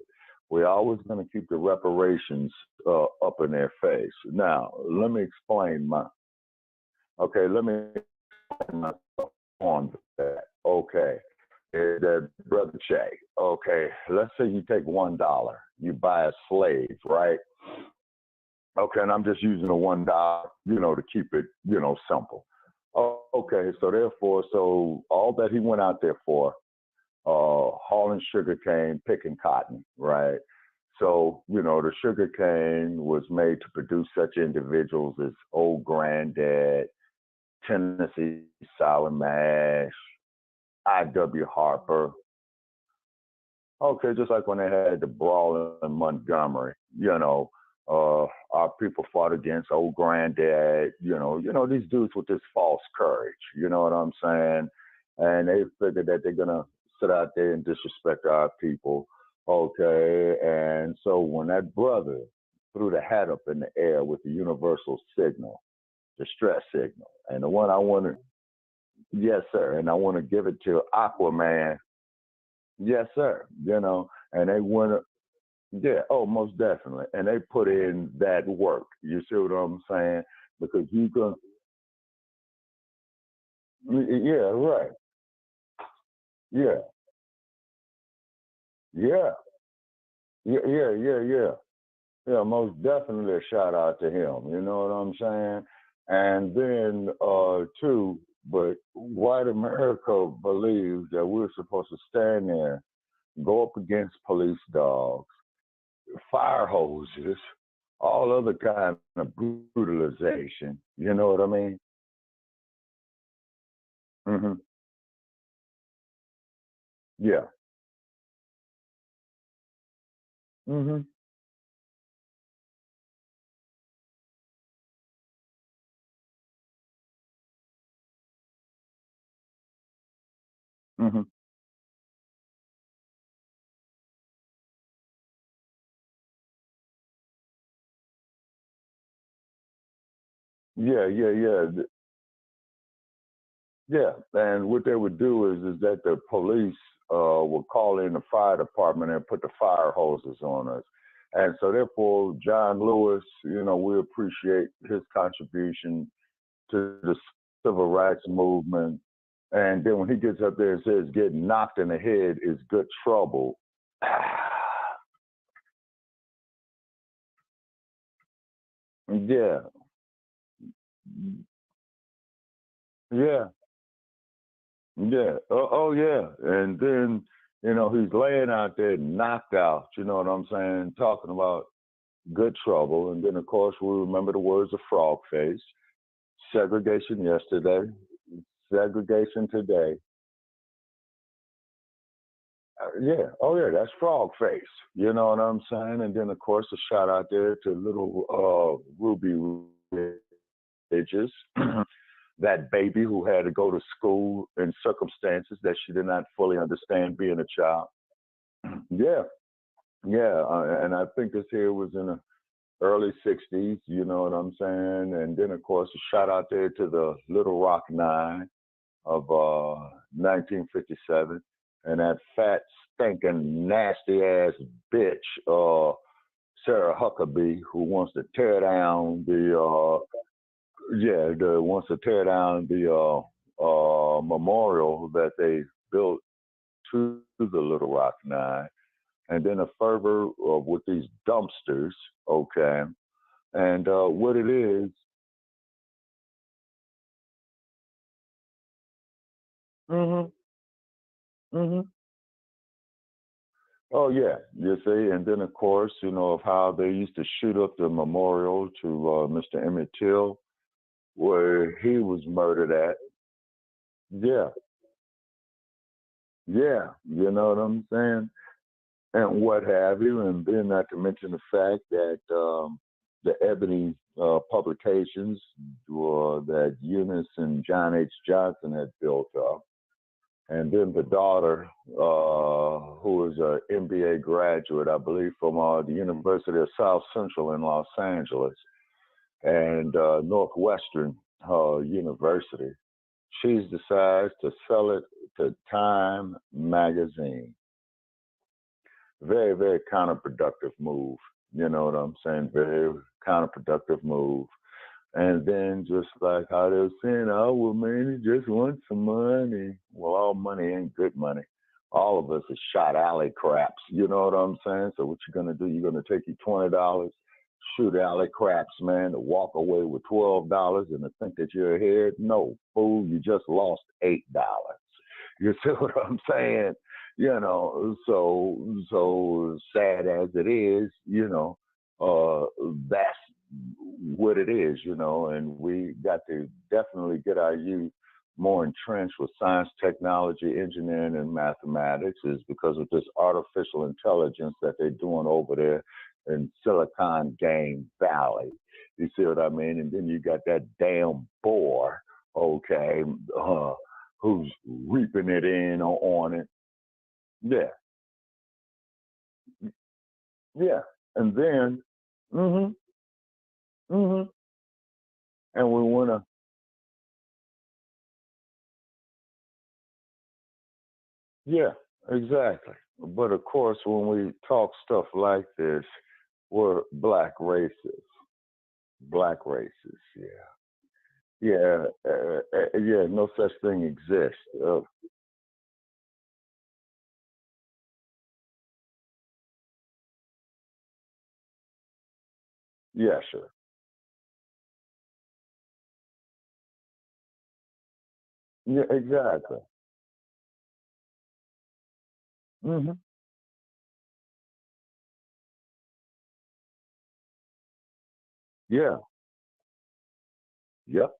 D: We're always going to keep the reparations up in their face. Now, let me explain my. Okay, let me on that. Okay. That brother Che. Okay. Let's say you take $1, you buy a slave, right? Okay, and I'm just using the $1, to keep it, simple. Okay, so therefore, so all that he went out there for, hauling sugar cane, picking cotton, right? So, the sugar cane was made to produce such individuals as old granddad, Tennessee Sour Mash, I.W. Harper. Okay, just like when they had the brawl in Montgomery, our people fought against old granddad, these dudes with this false courage, you know what I'm saying? And they figured that they're gonna sit out there and disrespect our people. Okay, and so when that brother threw the hat up in the air with the universal signal, distress signal, and the one I want to, yes, sir, and I want to give it to Aquaman, yes, sir, and they went, yeah, oh, most definitely, and they put in that work. You see what I'm saying? Because you can, yeah, right, yeah, yeah, yeah, yeah, yeah, yeah. Yeah, most definitely a shout out to him. You know what I'm saying? And then too, but white America believes that we're supposed to stand there, go up against police dogs, fire hoses, all other kind of brutalization. You know what I mean? Hmm. Yeah. Hmm. Hmm. Yeah, yeah, yeah. Yeah, and what they would do is that the police would call in the fire department and put the fire hoses on us. And so therefore, John Lewis, we appreciate his contribution to the civil rights movement. And then when he gets up there and says getting knocked in the head is good trouble. Yeah, yeah, yeah. Oh, yeah. And then, he's laying out there knocked out, you know what I'm saying? Talking about good trouble. And then, of course, we remember the words of Frog Face, segregation yesterday, segregation today. Yeah, oh yeah, that's Frog Face. You know what I'm saying? And then, of course, a shout out there to little Ruby Ridges, that baby who had to go to school in circumstances that she did not fully understand being a child. Yeah, yeah, and I think this here was in the early 60s, you know what I'm saying? And then, of course, a shout out there to the Little Rock Nine of 1957 and that fat, stinking, nasty ass bitch, Sarah Huckabee, who wants to tear down wants to tear down the memorial that they built to the Little Rock Nine. And then a fervor with these dumpsters, okay? And what it is, mm-hmm, mm-hmm. Oh yeah, you see, and then of course, of how they used to shoot up the memorial to Mr. Emmett Till, where he was murdered at. Yeah, yeah, you know what I'm saying, and what have you, and then not to mention the fact that the Ebony publications that Eunice and John H. Johnson had built up. And then the daughter, who is an MBA graduate, I believe, from the University of South Central in Los Angeles and Northwestern University, she's decided to sell it to Time Magazine. Very, very counterproductive move. You know what I'm saying? Very counterproductive move. And then just like how they were saying, oh, well, man, he just wants some money. Well, all money ain't good money. All of us are shot alley craps. You know what I'm saying? So what you're going to do, you're going to take you $20, shoot alley craps, man, to walk away with $12 and to think that you're ahead. No, fool, you just lost $8. You see what I'm saying? So sad as it is, that's what it is, and we got to definitely get our youth more entrenched with science, technology, engineering, and mathematics is because of this artificial intelligence that they're doing over there in Silicon Game Valley. You see what I mean? And then you got that damn boar, okay, who's reaping it in on it. Yeah, Yeah. And then, mm-hmm, mm-hmm. And we want to, yeah, exactly. But of course, when we talk stuff like this, we're black racists. Black racists, yeah. Yeah, yeah, no such thing exists. Yeah, sure. Yeah, exactly. Hmm. Yeah, yep.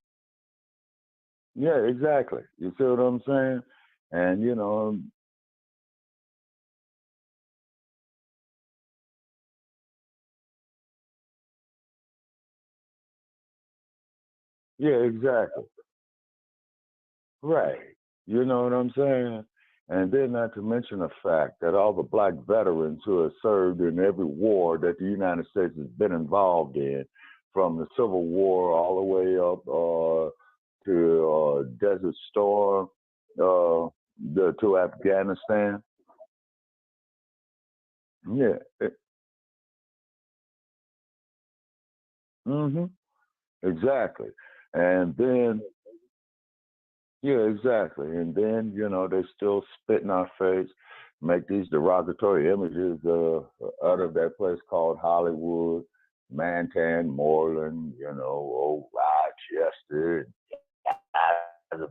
D: Yeah, exactly. You see what I'm saying? And, yeah, exactly. Right. You know what I'm saying? And then not to mention the fact that all the black veterans who have served in every war that the United States has been involved in, from the Civil War all the way up to Desert Storm, to Afghanistan. Yeah. Hmm. Exactly. And then yeah, exactly. And then, they still spit in our face, make these derogatory images out of that place called Hollywood, Mantan, Moreland, old Rochester,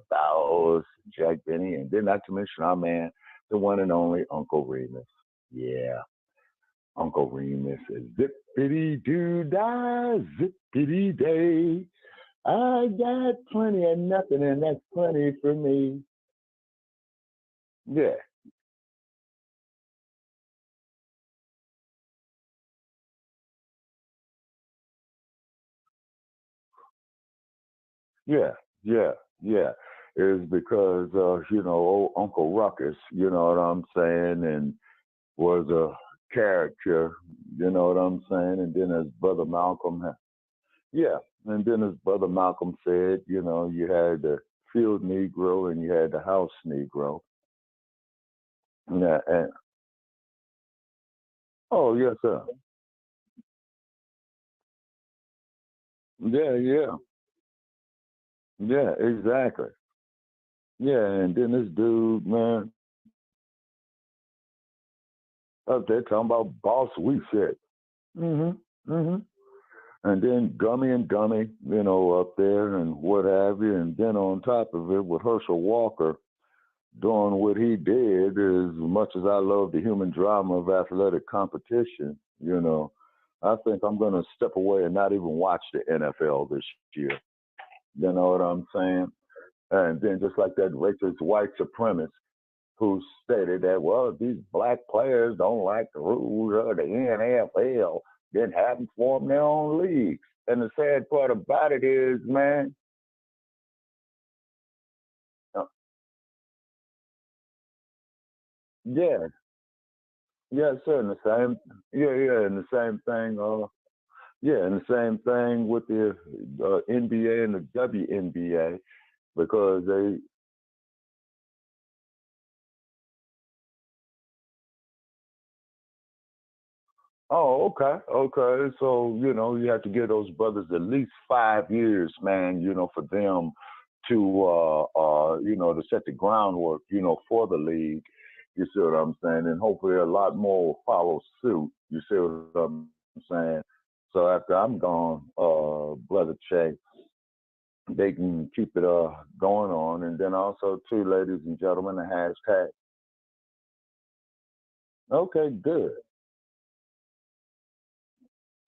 D: Bowers, Jack Benny, and then not to mention our man, the one and only Uncle Remus. Yeah, Uncle Remus is zippity doo dah, zippity day. I got plenty of nothing, and that's plenty for me. Yeah, yeah, yeah, yeah. Is because old Uncle Ruckus, you know what I'm saying, and was a character, you know what I'm saying, and then his brother Malcolm, yeah, and then his brother Malcolm said, you had the field Negro and you had the house Negro. Yeah, and oh yes, sir. Yeah, yeah, yeah, exactly. Yeah, and then this dude, man, up there talking about boss we said. Mm-hmm. Mm-hmm. And then Gummy and Dummy, up there and what have you. And then on top of it, with Herschel Walker doing what he did, as much as I love the human drama of athletic competition, I think I'm going to step away and not even watch the NFL this year. You know what I'm saying? And then just like that racist white supremacist who stated that, well, these black players don't like the rules of the NFL, then have them form their own leagues. And the sad part about it is, man, uh, yeah, yeah, sir, and the same, yeah, yeah, and the same thing, yeah, and the same thing with the NBA and the WNBA because they, oh, okay, okay. So, you have to give those brothers at least 5 years, man, for them to, to set the groundwork, for the league. You see what I'm saying? And hopefully a lot more will follow suit. You see what I'm saying? So after I'm gone, Brother Che, they can keep it going on. And then also, too, ladies and gentlemen, the hashtag. Okay, good.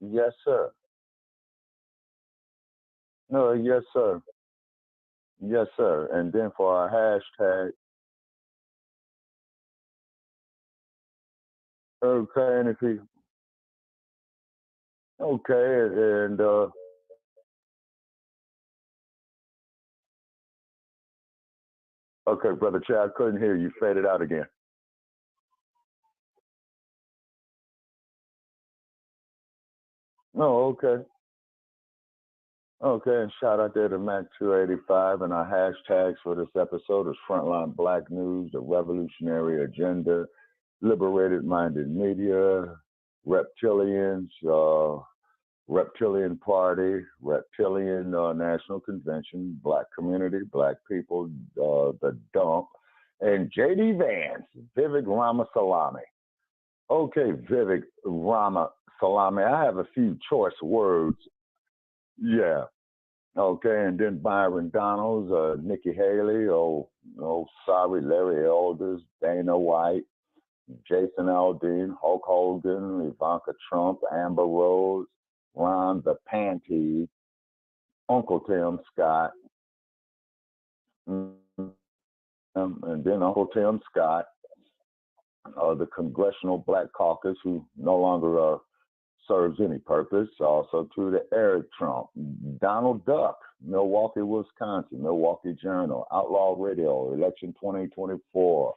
D: Yes, sir. No, yes, sir. Yes, sir. And then for our hashtag, okay, and if he, okay, and okay, brother Chad, I couldn't hear you. Faded out again. Oh, okay. Okay, and shout out there to Mac 285, and our hashtags for this episode is Frontline Black News, the Revolutionary Agenda, Liberated Minded Media, Reptilians, Reptilian Party, Reptilian National Convention, Blacc Community, Blacc People, The Dump, and J.D. Vance, Vivek Ramaswamy. Okay, Vivek Ramaswamy, I have a few choice words. Yeah. Okay, and then Byron Donalds, Nikki Haley, sorry, Larry Elders, Dana White, Jason Aldean, Hulk Hogan, Ivanka Trump, Amber Rose, Ron the Panty, Uncle Tim Scott, and then Uncle Tim Scott, the Congressional Black Caucus, who no longer serves any purpose. Also to the Eric Trump, Donald Duck, Milwaukee, Wisconsin, Milwaukee Journal, Outlaw Radio, Election 2024,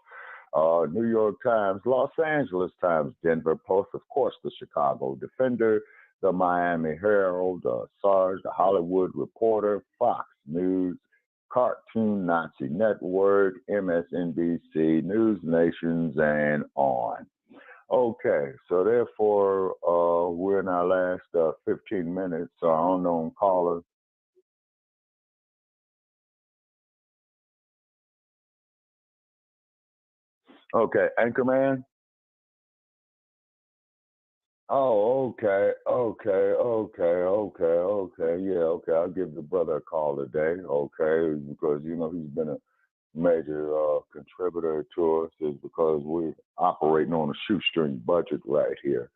D: New York Times, Los Angeles Times, Denver Post, of course, the Chicago Defender, the Miami Herald, SARS, the Hollywood Reporter, Fox News, Cartoon Nazi Network, MSNBC, News Nations, and on. Okay, so therefore, we're in our last 15 minutes. Our unknown caller. Okay, Anchorman. Oh, okay. Yeah, okay. I'll give the brother a call today. Okay, because he's been a major contributor to us, is because we're operating on a shoestring budget right here.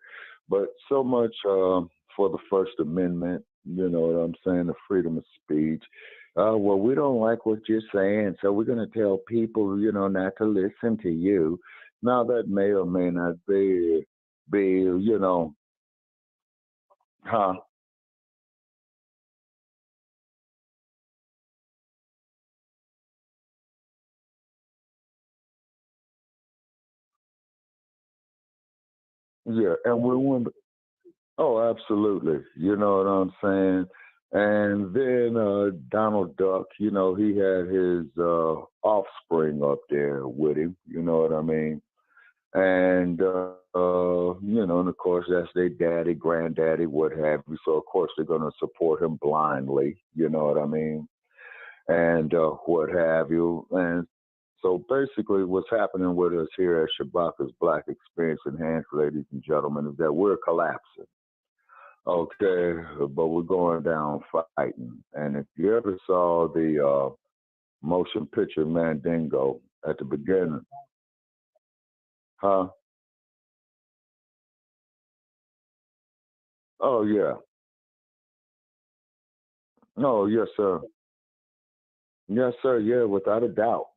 D: But so much for the First Amendment, you know what I'm saying, the freedom of speech. Well, we don't like what you're saying, so we're going to tell people, not to listen to you. Now, that may or may not be, huh? Yeah, and we want. Oh, absolutely. You know what I'm saying? And then Donald Duck, he had his offspring up there with him. You know what I mean? And and of course that's their daddy, granddaddy, what have you. So of course they're gonna support him blindly. You know what I mean? And what have you. And so basically, what's happening with us here at Shabaka's Black Experience Enhanced, ladies and gentlemen, is that we're collapsing. Okay, but we're going down fighting. And if you ever saw the motion picture Mandingo at the beginning, huh? Oh yeah. No, yes, sir. Yes, sir. Yeah, without a doubt.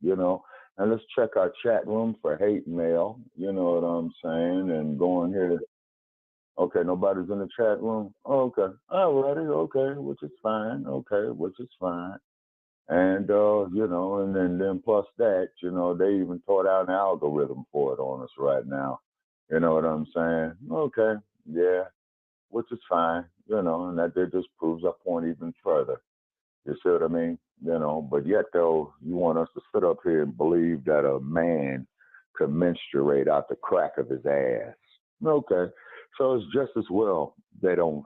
D: And let's check our chat room for hate mail. You know what I'm saying? And going here. Okay, nobody's in the chat room. Oh, okay. Alrighty. Okay, which is fine. Okay, which is fine. And and then plus that, they even taught out an algorithm for it on us right now. You know what I'm saying? Okay, yeah, which is fine. And that just proves our point even further. You see what I mean? But yet though, you want us to sit up here and believe that a man could menstruate out the crack of his ass. Okay, so it's just as well they don't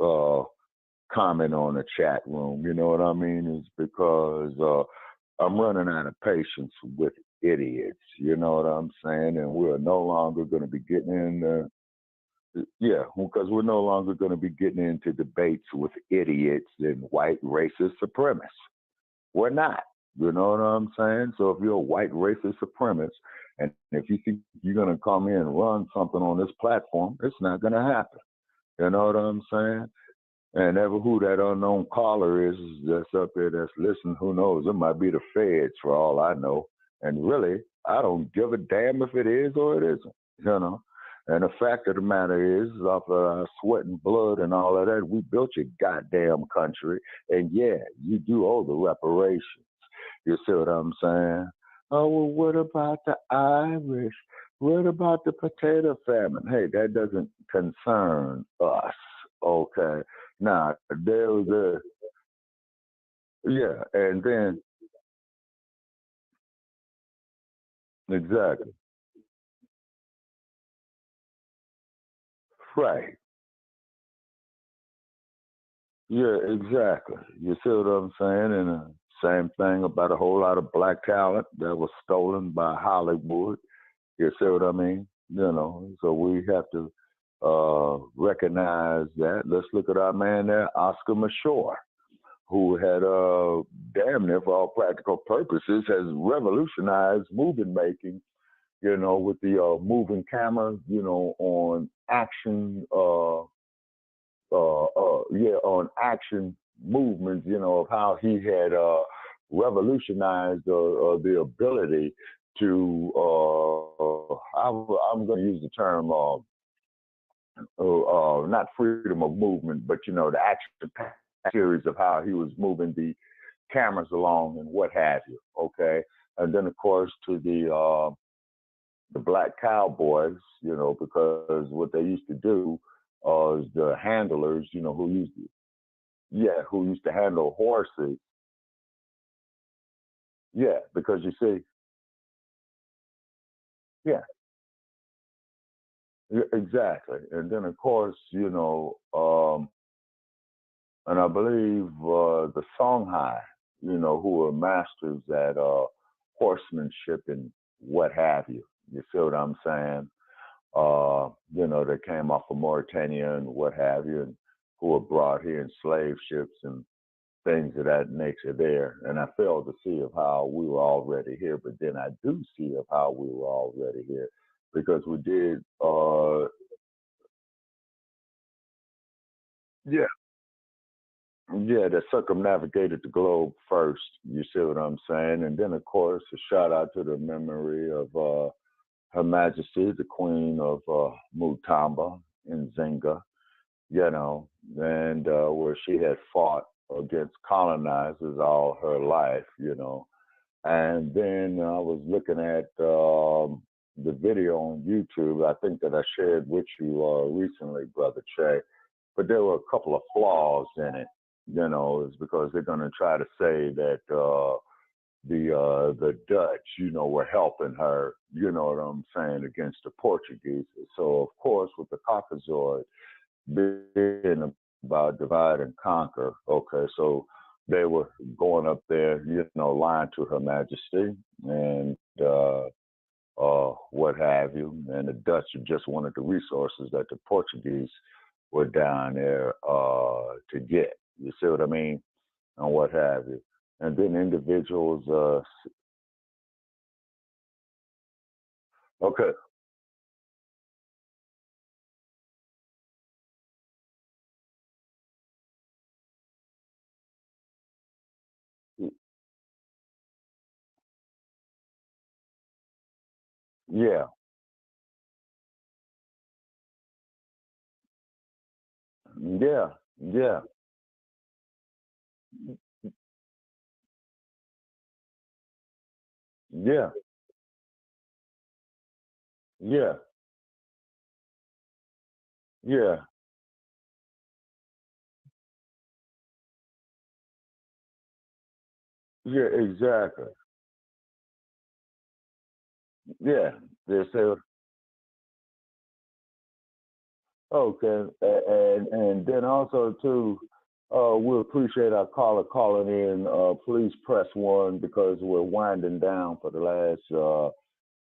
D: comment on the chat room. You know what I mean? It's because I'm running out of patience with idiots. You know what I'm saying? And we're no longer going to be getting in. Yeah, because we're no longer going to be getting into debates with idiots and white racist supremacists. We're not. You know what I'm saying? So if you're a white racist supremacist, and if you think you're going to come in and run something on this platform, it's not going to happen. You know what I'm saying? And ever who that unknown caller is that's up there that's listening, who knows? It might be the feds for all I know. And really, I don't give a damn if it is or it isn't, you know. And the fact of the matter is, off of our sweat and blood and all of that, we built your goddamn country. And yeah, you do owe the reparations. You see what I'm saying? Oh, well, what about the Irish? What about the potato famine? Hey, that doesn't concern us, okay? Now there was yeah, and then exactly right. Yeah, exactly. You see what I'm saying? And same thing about a whole lot of black talent that was stolen by Hollywood. You see what I mean? You know, so we have to recognize that. Let's look at our man there, Oscar Mashore, who had damn near for all practical purposes has revolutionized movie making, you know, with the moving camera, you know, on action yeah, on action movements, you know, of how he had revolutionized the ability to, I'm going to use the term, not freedom of movement, but, you know, the action series of how he was moving the cameras along and what have you. Okay. And then, of course, to the black cowboys, you know, because what they used to do is the handlers, you know, who used to handle horses. Yeah, because you see, yeah, exactly. And then of course, you know, and I believe the Songhai, you know, who were masters at horsemanship and what have you. You see what I'm saying? You know, they came off of Mauritania and what have you, and who were brought here in slave ships and things of that nature there. And I failed to see of how we were already here, but then I do see of how we were already here because we did, yeah, yeah, that circumnavigated the globe first. You see what I'm saying? And then, of course, a shout out to the memory of Her Majesty, the Queen of Mutamba in Zinga, you know, and where she had fought against colonizers all her life, you know. And then I was looking at the video on YouTube. I think that I shared with you recently, Brother Che. But there were a couple of flaws in it. You know, it's because they're going to try to say that the Dutch, you know, were helping her. You know what I'm saying, against the Portuguese. So of course, with the Caucasoid being about divide and conquer. Okay, so they were going up there, you know, lying to Her Majesty and what have you. And the Dutch just wanted the resources that the Portuguese were down there to get. You see what I mean? And what have you. And then individuals, okay, yeah, yeah, yeah, yeah, yeah, yeah, yeah, exactly. Yeah, they say okay, and then also too, we appreciate our caller calling in. Please press one because we're winding down for the last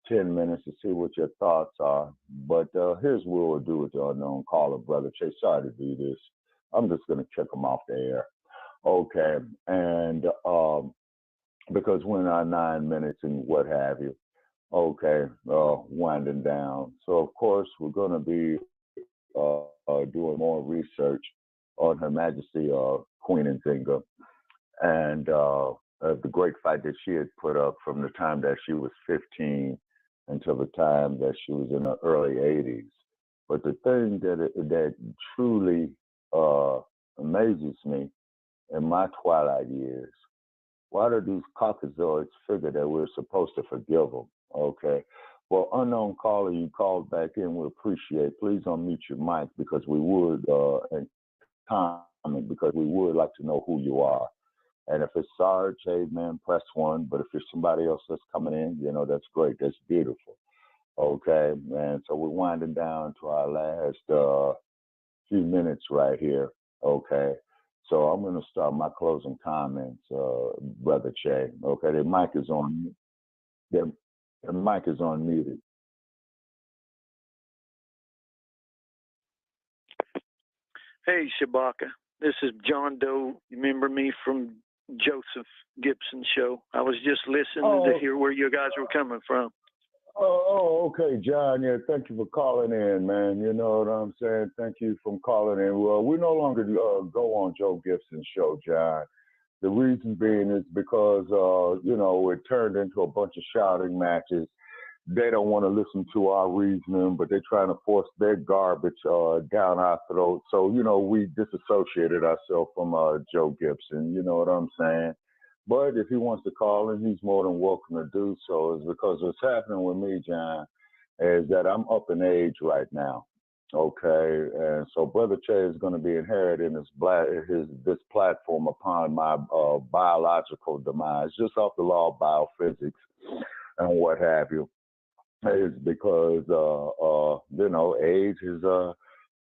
D: 10 minutes to see what your thoughts are. But here's what we'll do with the unknown caller, brother Chase. Sorry to do this. I'm just gonna kick them off the air. Okay, and because we're in our 9 minutes and what have you. Okay, winding down. So of course we're gonna be doing more research on Her Majesty Queen Nzinga and the great fight that she had put up from the time that she was 15 until the time that she was in the early 80s. But the thing that truly amazes me in my twilight years, why do these Caucasoids figure that we're supposed to forgive them? Okay. Well, unknown caller, you called back in. We appreciate. Please unmute your mic because we would, in time, I mean, because we would like to know who you are. And if it's Sarge, hey man, press one. But if there's somebody else that's coming in, that's great. That's beautiful. Okay, and so we're winding down to our last few minutes right here. Okay, so I'm going to start my closing comments, Brother Che. Okay, the mic is on. The mic is on muted.
E: Hey, Shabaka. This is John Doe. You remember me from Joseph Gibson's show? I was just listening to hear where you guys were coming from.
D: Okay, John. Yeah, thank you for calling in, man. You know what I'm saying? Thank you for calling in. Well, we no longer go on Joe Gibson's show, John. The reason being is because, it turned into a bunch of shouting matches. They don't want to listen to our reasoning, but they're trying to force their garbage down our throat. So, we disassociated ourselves from Joe Gibson. You know what I'm saying? But if he wants to call in, he's more than welcome to do so. It's because what's happening with me, John, is that I'm up in age right now. Okay, and so Brother Che is going to be inheriting this platform upon my biological demise, just off the law of biophysics and what have you. Is because age is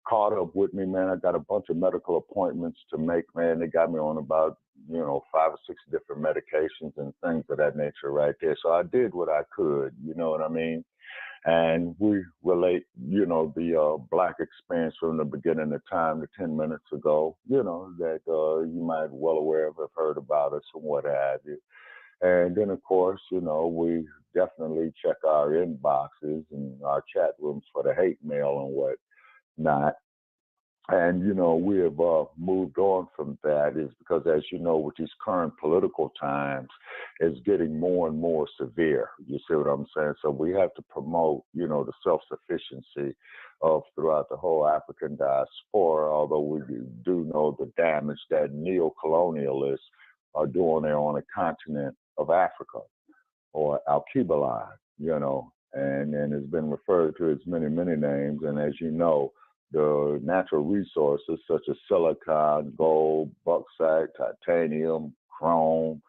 D: caught up with me, man. I got a bunch of medical appointments to make, man. They got me on about 5 or 6 different medications and things of that nature right there. So I did what I could, you know what I mean? And we relate, the Black experience from the beginning of time to 10 minutes ago, that you might well aware of, have heard about us and what have you. And then, of course, we definitely check our inboxes and our chat rooms for the hate mail and whatnot. And, we have moved on from that is because, as you know, with these current political times, it's getting more and more severe. You see what I'm saying? So we have to promote, the self-sufficiency of throughout the whole African diaspora, although we do know the damage that neo-colonialists are doing there on the continent of Africa, or Alkebulan, and it's been referred to as many, many names. And as you know, the natural resources such as silicon, gold, bauxite, titanium, chrome,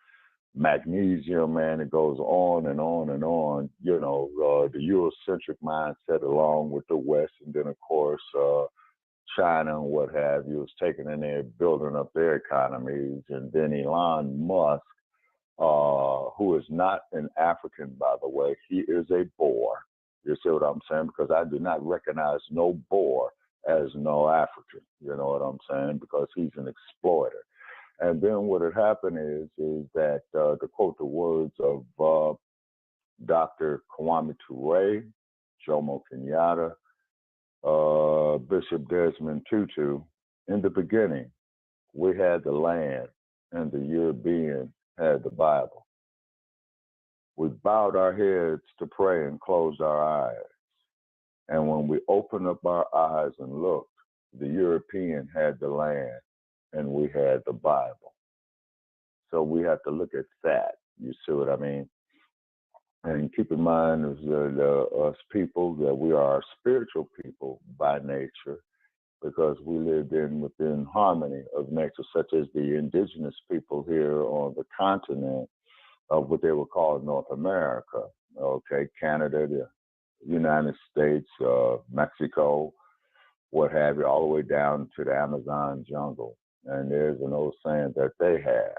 D: magnesium, man, it goes on and on and on. The Eurocentric mindset along with the West, and then, of course, China and what have you, is taking in there, building up their economies. And then Elon Musk, who is not an African, by the way, he is a Boer. You see what I'm saying? Because I do not recognize no Boer as no African. You know what I'm saying? Because he's an exploiter. And then what had happened is that, to quote the words of Dr. Kwame Ture, Jomo Kenyatta, Bishop Desmond Tutu, in the beginning, we had the land and the European had the Bible. We bowed our heads to pray and closed our eyes. And when we opened up our eyes and looked, the European had the land and we had the Bible. So we have to look at that. You see what I mean? And keep in mind, as us people, that we are spiritual people by nature, because we lived within harmony of nature, such as the indigenous people here on the continent of what they would call North America. Okay, Canada, the United States, Mexico, what have you, all the way down to the Amazon jungle. And there's an old saying that they have: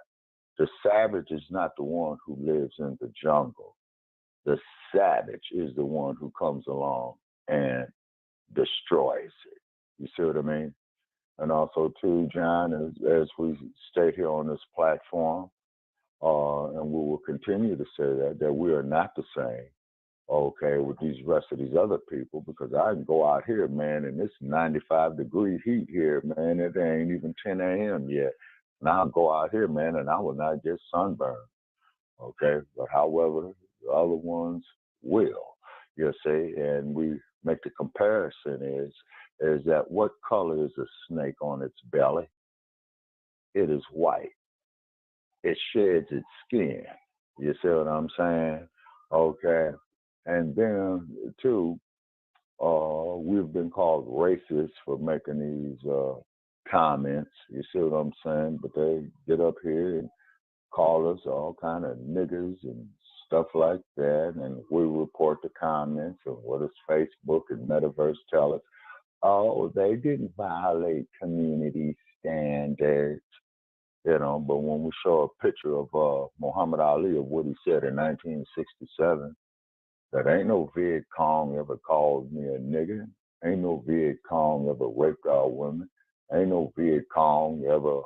D: the savage is not the one who lives in the jungle. The savage is the one who comes along and destroys it. You see what I mean? And also, too, John, as we state here on this platform, and we will continue to say that we are not the same, okay, with these rest of these other people, because I can go out here, man, and it's 95-degree heat here, man. It ain't even 10 a.m. yet. And I'll go out here, man, and I will not get sunburned, okay? But however, the other ones will, you see, and we make the comparison is that what color is a snake on its belly? It is white. It sheds its skin. You see what I'm saying? Okay. And then, too, we've been called racist for making these comments. You see what I'm saying? But they get up here and call us all kind of niggas and stuff like that, and we report the comments. And what does Facebook and Metaverse tell us? Oh, they didn't violate community standards, you know. But when we show a picture of Muhammad Ali, of what he said in 1967, that ain't no Viet Cong ever called me a nigger. Ain't no Viet Cong ever raped our women. Ain't no Viet Cong ever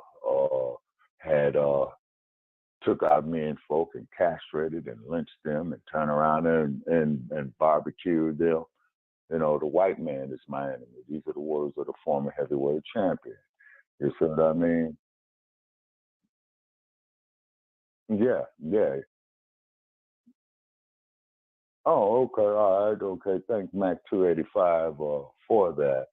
D: had took our men folk and castrated and lynched them and turned around and barbecued them. You know, the white man is my enemy. These are the words of the former heavyweight champion. You see what I mean? Yeah, yeah. Oh, okay, all right, okay. Thanks, Mac 285 for that.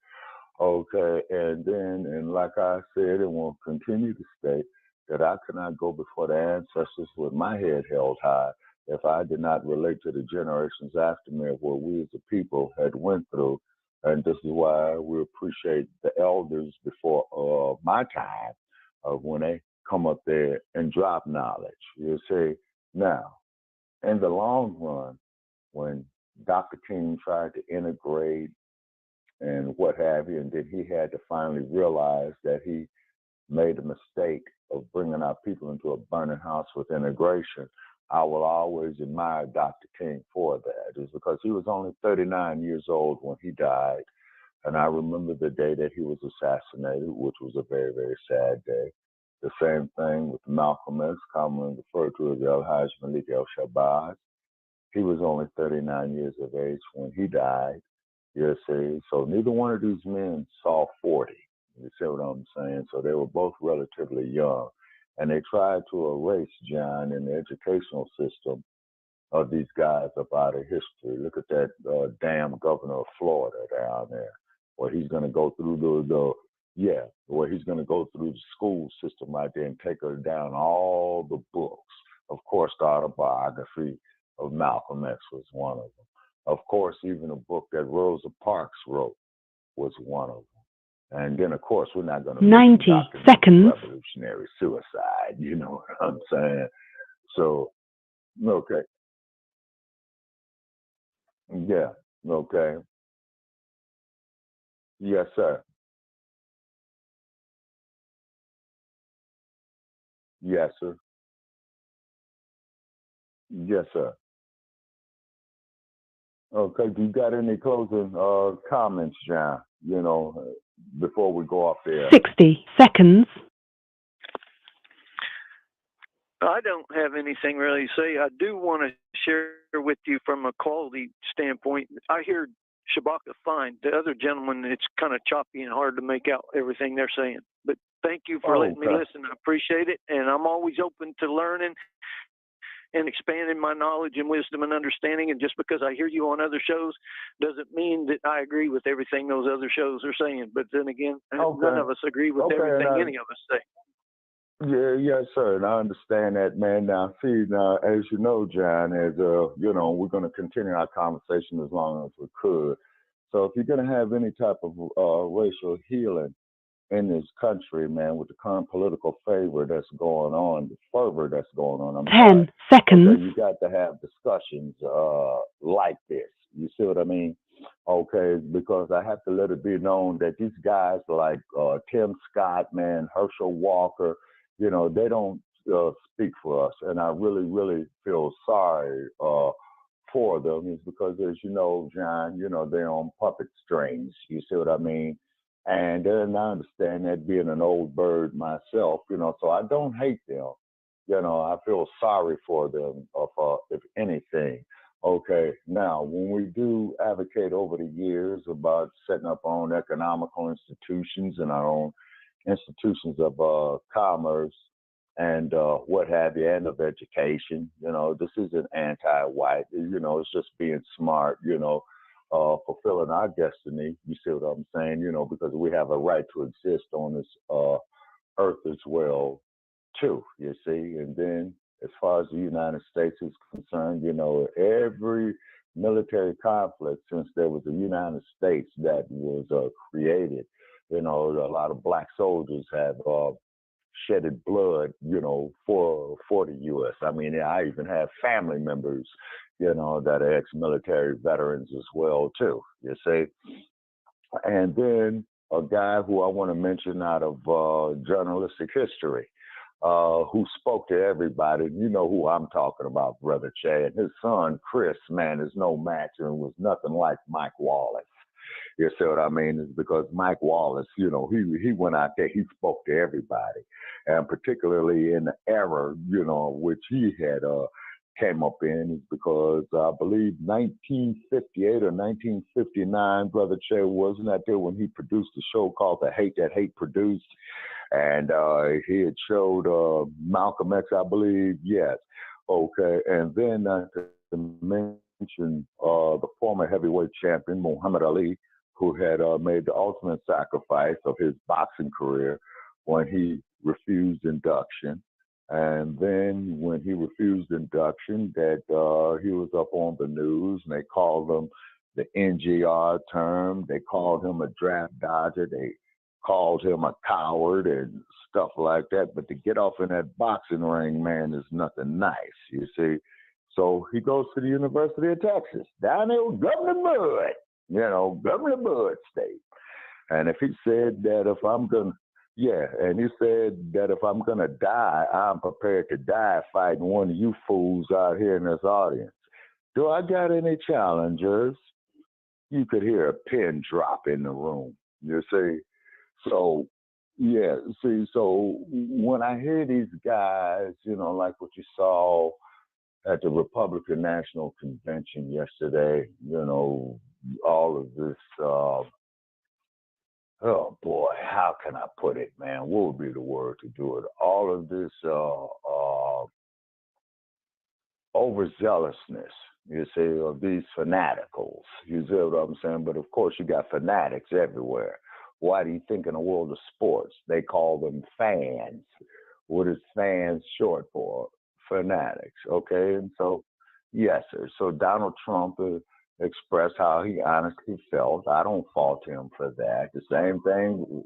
D: Okay, and then, and like I said, and will continue to state that I could not go before the ancestors with my head held high if I did not relate to the generations after me of what we as a people had went through. And this is why we appreciate the elders before my time of when they come up there and drop knowledge. You see, now, in the long run, when Dr. King tried to integrate and what have you, and then he had to finally realize that he made a mistake of bringing our people into a burning house with integration. I will always admire Dr. King for that, is because he was only 39 years old when he died. And I remember the day that he was assassinated, which was a very, very sad day. The same thing with Malcolm X, commonly referred to as El Hajj Malik El Shabazz. He was only 39 years of age when he died. You see, so neither one of these men saw 40. You see what I'm saying? So they were both relatively young. And they tried to erase, John, in the educational system of these guys up out of history. Look at that damn governor of Florida down there, where he's going to go through where he's going to go through the school system right there and take her down all the books. Of course, the autobiography of Malcolm X was one of them. Of course, even a book that Rosa Parks wrote was one of them. And then, of course, we're not going to
F: 90 seconds.
D: Revolutionary suicide, you know what I'm saying? So, okay. Yeah, okay. Yes, sir. Yes, sir. Yes, sir. Okay, do you got any closing comments, John, you know, before we go off there?
F: 60 seconds.
E: I don't have anything really to say. I do want to share with you from a quality standpoint. I hear Shabaka fine. The other gentleman, it's kind of choppy and hard to make out everything they're saying. But thank you for letting me listen. I appreciate it. And I'm always open to learning and expanding my knowledge and wisdom and understanding. And just because I hear you on other shows doesn't mean that I agree with everything those other shows are saying. But then again, none of us agree with everything any of us say.
D: Yeah, yes, sir. And I understand that, man. Now, see, now, as you know, John, as you know, we're going to continue our conversation as long as we could. So if you're going to have any type of racial healing in this country, man, with the current political favor that's going on, the fervor that's going on,
F: 10 seconds.
D: Okay, you got to have discussions like this. You see what I mean? Okay, because I have to let it be known that these guys like Tim Scott, man, Herschel Walker, you know, they don't speak for us. And I really, really feel sorry for them, is because, as you know, John, you know, they're on puppet strings. You see what I mean? And then I understand that, being an old bird myself, you know, so I don't hate them. You know, I feel sorry for them, if anything. Okay, now, when we do advocate over the years about setting up our own economical institutions and our own institutions of commerce and what have you, and of education, you know, this isn't anti-white, you know, it's just being smart, you know, fulfilling our destiny. You see what I'm saying? You know, because we have a right to exist on this earth as well, too, you see. And then as far as the United States is concerned, you know, every military conflict since there was a United States that was created, You know, a lot of black soldiers have shedded blood, you know, for the U.S. I mean, I even have family members, you know, that are ex-military veterans as well, too, you see. And then a guy who I want to mention out of journalistic history, who spoke to everybody. You know who I'm talking about, Brother Che. And his son, Chris, man, is no match and was nothing like Mike Wallace. You see what I mean? It's because Mike Wallace, you know, he went out there, he spoke to everybody. And particularly in the era, you know, which he had came up in, is because I believe 1958 or 1959, Brother Che, wasn't that there when he produced a show called The Hate That Hate Produced? And he had showed Malcolm X, I believe, yes. Okay, and then to mention the former heavyweight champion, Muhammad Ali, who had made the ultimate sacrifice of his boxing career when he refused induction. And then when he refused induction, that he was up on the news, and they called him the NGR term. They called him a draft dodger. They called him a coward and stuff like that. But to get off in that boxing ring, man, is nothing nice, you see. So he goes to the University of Texas, down there with Governor Bud, you know, Governor Bud State. And if he said that if I'm going to, yeah, and he said that if I'm going to die, I'm prepared to die fighting one of you fools out here in this audience. Do I got any challengers? You could hear a pin drop in the room, you see. So, yeah, see, so when I hear these guys, you know, like what you saw at the Republican National Convention yesterday, you know, all of this, oh boy, how can I put it, man? What would be the word to do it? All of this overzealousness, you see, of these fanaticals. You see what I'm saying? But of course, you got fanatics everywhere. Why do you think in the world of sports, they call them fans? What is fans short for? Fanatics, okay? And so, yes, sir. So Donald Trump expressed how he honestly felt. I don't fault him for that. The same thing.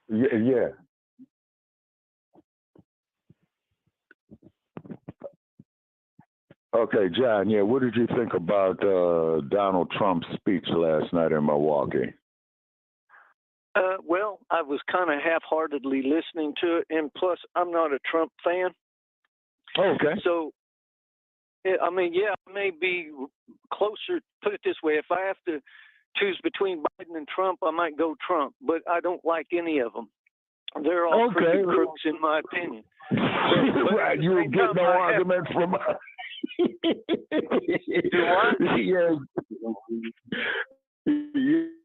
D: Yeah. Okay, John, yeah, what did you think about Donald Trump's speech last night in Milwaukee?
E: Well, I was kind of half-heartedly listening to it, and plus, I'm not a Trump fan.
D: Okay.
E: So, I mean, yeah, I may be closer, put it this way, if I have to choose between Biden and Trump, I might go Trump, but I don't like any of them. They're all crooked crooks, in my opinion.
D: Right, you will get no argument from us.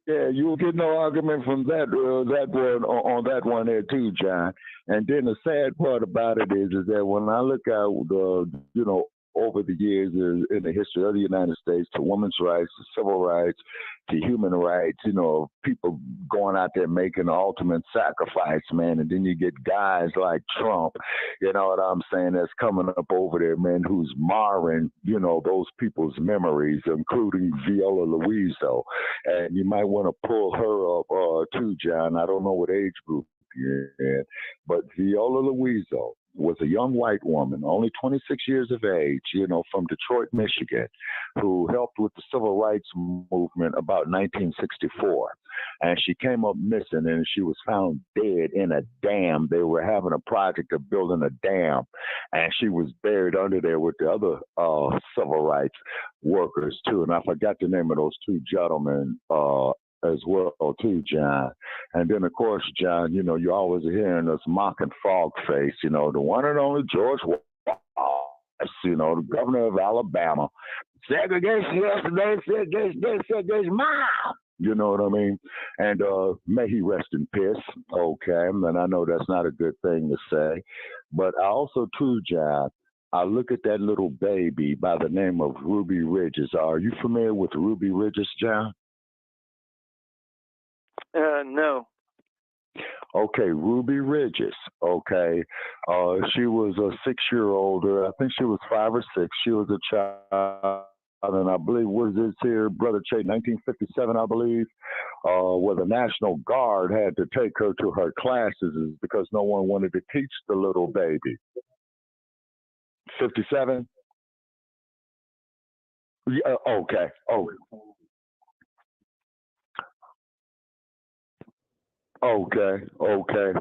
D: Yeah, you will get no argument from that one on that one there too, John. And then the sad part about it is that when I look out you know, over the years in the history of the United States, to women's rights, to civil rights, to human rights, you know, people going out there making the ultimate sacrifice, man. And then you get guys like Trump, you know what I'm saying, that's coming up over there, man, who's marring, you know, those people's memories, including Viola Louiso. And you might want to pull her up too, John. I don't know what age group you're in, but Viola Louiso was a young white woman, only 26 years of age, you know, from Detroit, Michigan, who helped with the civil rights movement about 1964. And she came up missing, and she was found dead in a dam. They were having a project of building a dam, and she was buried under there with the other civil rights workers, too. And I forgot the name of those two gentlemen as well, too, John. And then, of course, John, you know, you're always hearing us mocking Frog Face, you know, the one and only George Wallace, you know, the governor of Alabama. Segregation yesterday, segregation mom. You know what I mean? And may he rest in peace. Okay. And I know that's not a good thing to say. But I also, too, John, I look at that little baby by the name of Ruby Ridges. Are you familiar with Ruby Ridges, John?
E: No.
D: Okay, Ruby Ridges. Okay, she was a 6 year older. I think she was 5 or 6. She was a child, and I believe was this here, Brother Che, 1957, I believe, where the National Guard had to take her to her classes is because no one wanted to teach the little baby. 57. Yeah, okay. Oh, okay. Okay.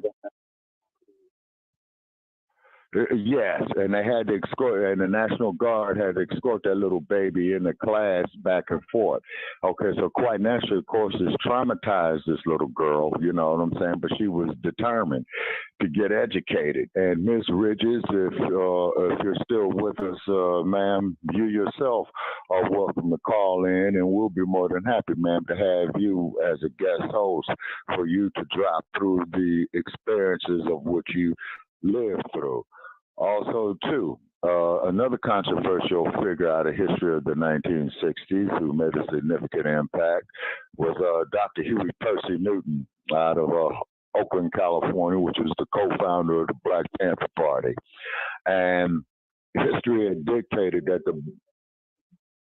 D: Yes, and they had to escort, and the National Guard had to escort that little baby in the class back and forth. Okay, so quite naturally, of course, this traumatized this little girl. You know what I'm saying? But she was determined to get educated. And Miss Ridges, if you're still with us, ma'am, you yourself are welcome to call in, and we'll be more than happy, ma'am, to have you as a guest host for you to drop through the experiences of what you lived through. Also, too, another controversial figure out of history of the 1960s who made a significant impact was Dr. Huey Percy Newton out of Oakland, California, which was the co-founder of the Black Panther Party. And history had dictated that the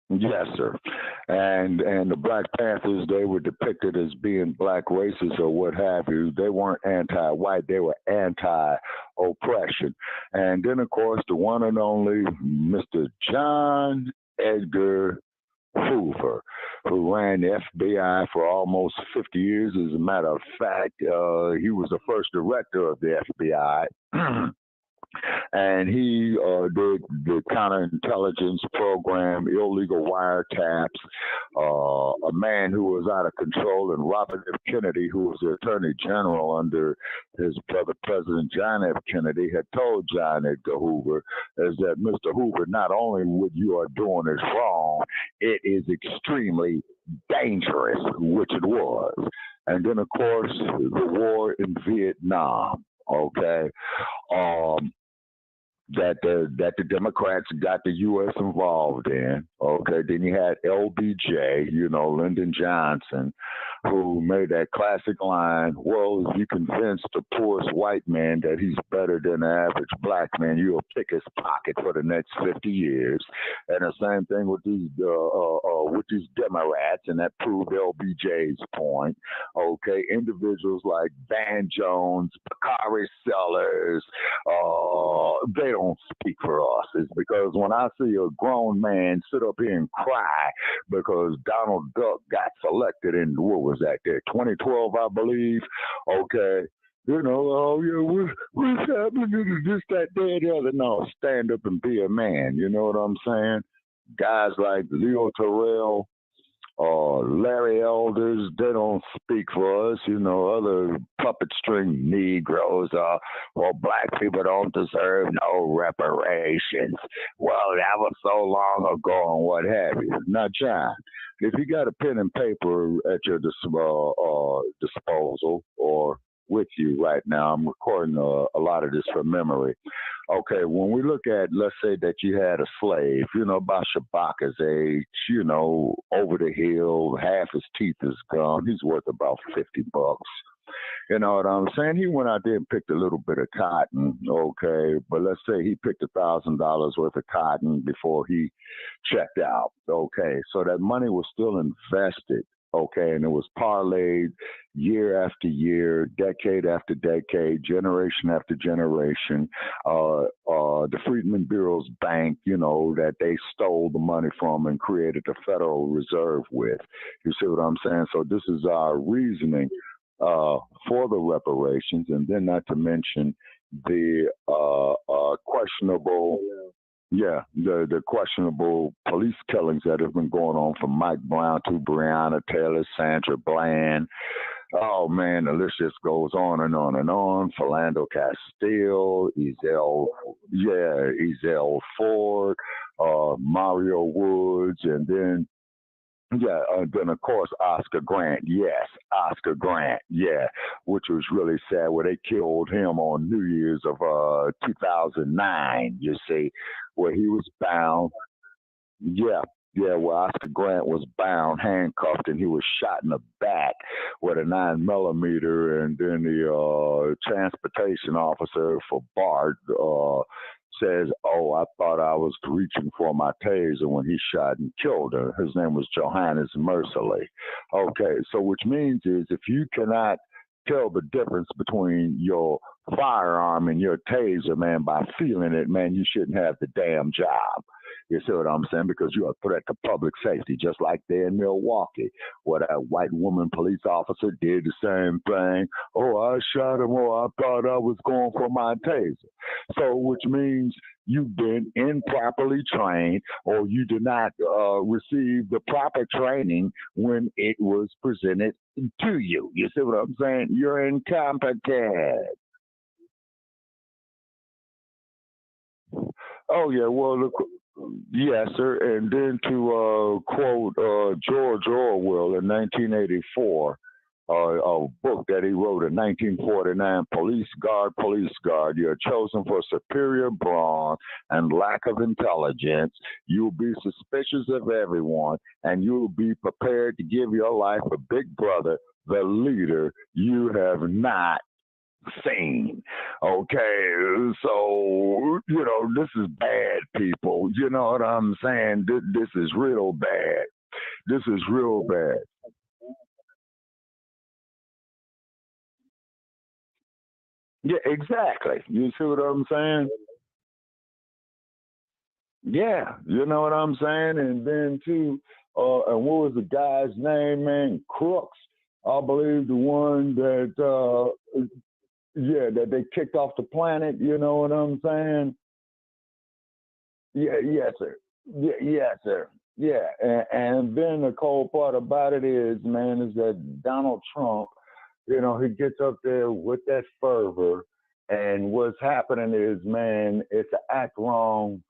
D: Yes, sir. And the Black Panthers, they were depicted as being black racists or what have you. They weren't anti-white, they were anti-oppression. And then, of course, the one and only Mr. John Edgar Hoover, who ran the FBI for almost 50 years. As a matter of fact, he was the first director of the FBI. And he did the counterintelligence program, illegal wiretaps. A man who was out of control, and Robert F. Kennedy, who was the Attorney General under his brother, President John F. Kennedy, had told John Edgar Hoover is that Mr. Hoover, not only what you are doing is wrong, it is extremely dangerous, which it was. And then, of course, the war in Vietnam. Okay. That the Democrats got the U.S. involved in. Okay, then you had LBJ, Lyndon Johnson, who made that classic line, well, if you convince the poorest white man that he's better than the average black man, you'll pick his pocket for the next 50 years. And the same thing with these Democrats, and that proved LBJ's point. Okay, individuals like Van Jones, Bakari Sellers, they don't speak for us. It's because when I see a grown man sit up here and cry because Donald Duck got selected in, what was that there, 2012, I believe, okay, oh yeah, what's happening to this, that, that, the other? No, stand up and be a man, you know what I'm saying? Guys like Leo Terrell, Larry Elders, they don't speak for us, other puppet string Negroes, well, black people don't deserve no reparations. Well, that was so long ago and what have you. Now, John, if you got a pen and paper at your disposal or with you right now, I'm recording a lot of this from memory. Okay, when we look at, let's say that you had a slave, about Shabaka's age, over the hill, half his teeth is gone. He's worth about $50. You know what I'm saying? He went out there and picked a little bit of cotton, okay, but let's say he picked $1,000 worth of cotton before he checked out, okay, so that money was still invested, okay, and it was parlayed year after year, decade after decade, generation after generation. The Freedmen Bureau's bank, that they stole the money from and created the Federal Reserve with. You see what I'm saying? So this is our reasoning for the reparations, and then not to mention the questionable, the questionable police killings that have been going on from Mike Brown to Breonna Taylor, Sandra Bland. Oh man, the list just goes on and on and on. Philando Castile, Ezell Ford, Mario Woods, and then then of course Oscar Grant. Yes, Oscar Grant. Yeah, which was really sad, where they killed him on New Year's of 2009. You see, where he was bound. Yeah, Yeah, well, Oscar Grant was bound, handcuffed, and he was shot in the back with a 9mm. And then the transportation officer for Bart says, "Oh, I thought I was reaching for my taser when he shot and killed her." His name was Johannes Merciley. Okay, so which means is if you cannot tell the difference between your firearm and your taser, man, by feeling it, man, you shouldn't have the damn job. You see what I'm saying? Because you're a threat to public safety, just like there in Milwaukee, where that white woman police officer did the same thing. "Oh, I shot him. Oh, I thought I was going for my taser." So, which means you've been improperly trained, or you did not receive the proper training when it was presented to you. You see what I'm saying? You're incompetent. Oh yeah, well look, yes sir. And then to quote George Orwell in 1984, a book that he wrote in 1949, Police Guard, you're chosen for superior brawn and lack of intelligence. You'll be suspicious of everyone, and you'll be prepared to give your life a big brother, the leader you have not seen. Okay, so this is bad, people. You know what I'm saying? This is real bad. This is real bad. Yeah, exactly. You see what I'm saying? Yeah, you know what I'm saying? And then too, and what was the guy's name, man? Crooks. I believe the one that yeah, that they kicked off the planet, you know what I'm saying? Yeah, yes, sir. Yeah, yes, sir. Yeah, and then the cold part about it is, man, is that Donald Trump, he gets up there with that fervor, and what's happening is, man, it's an act wrong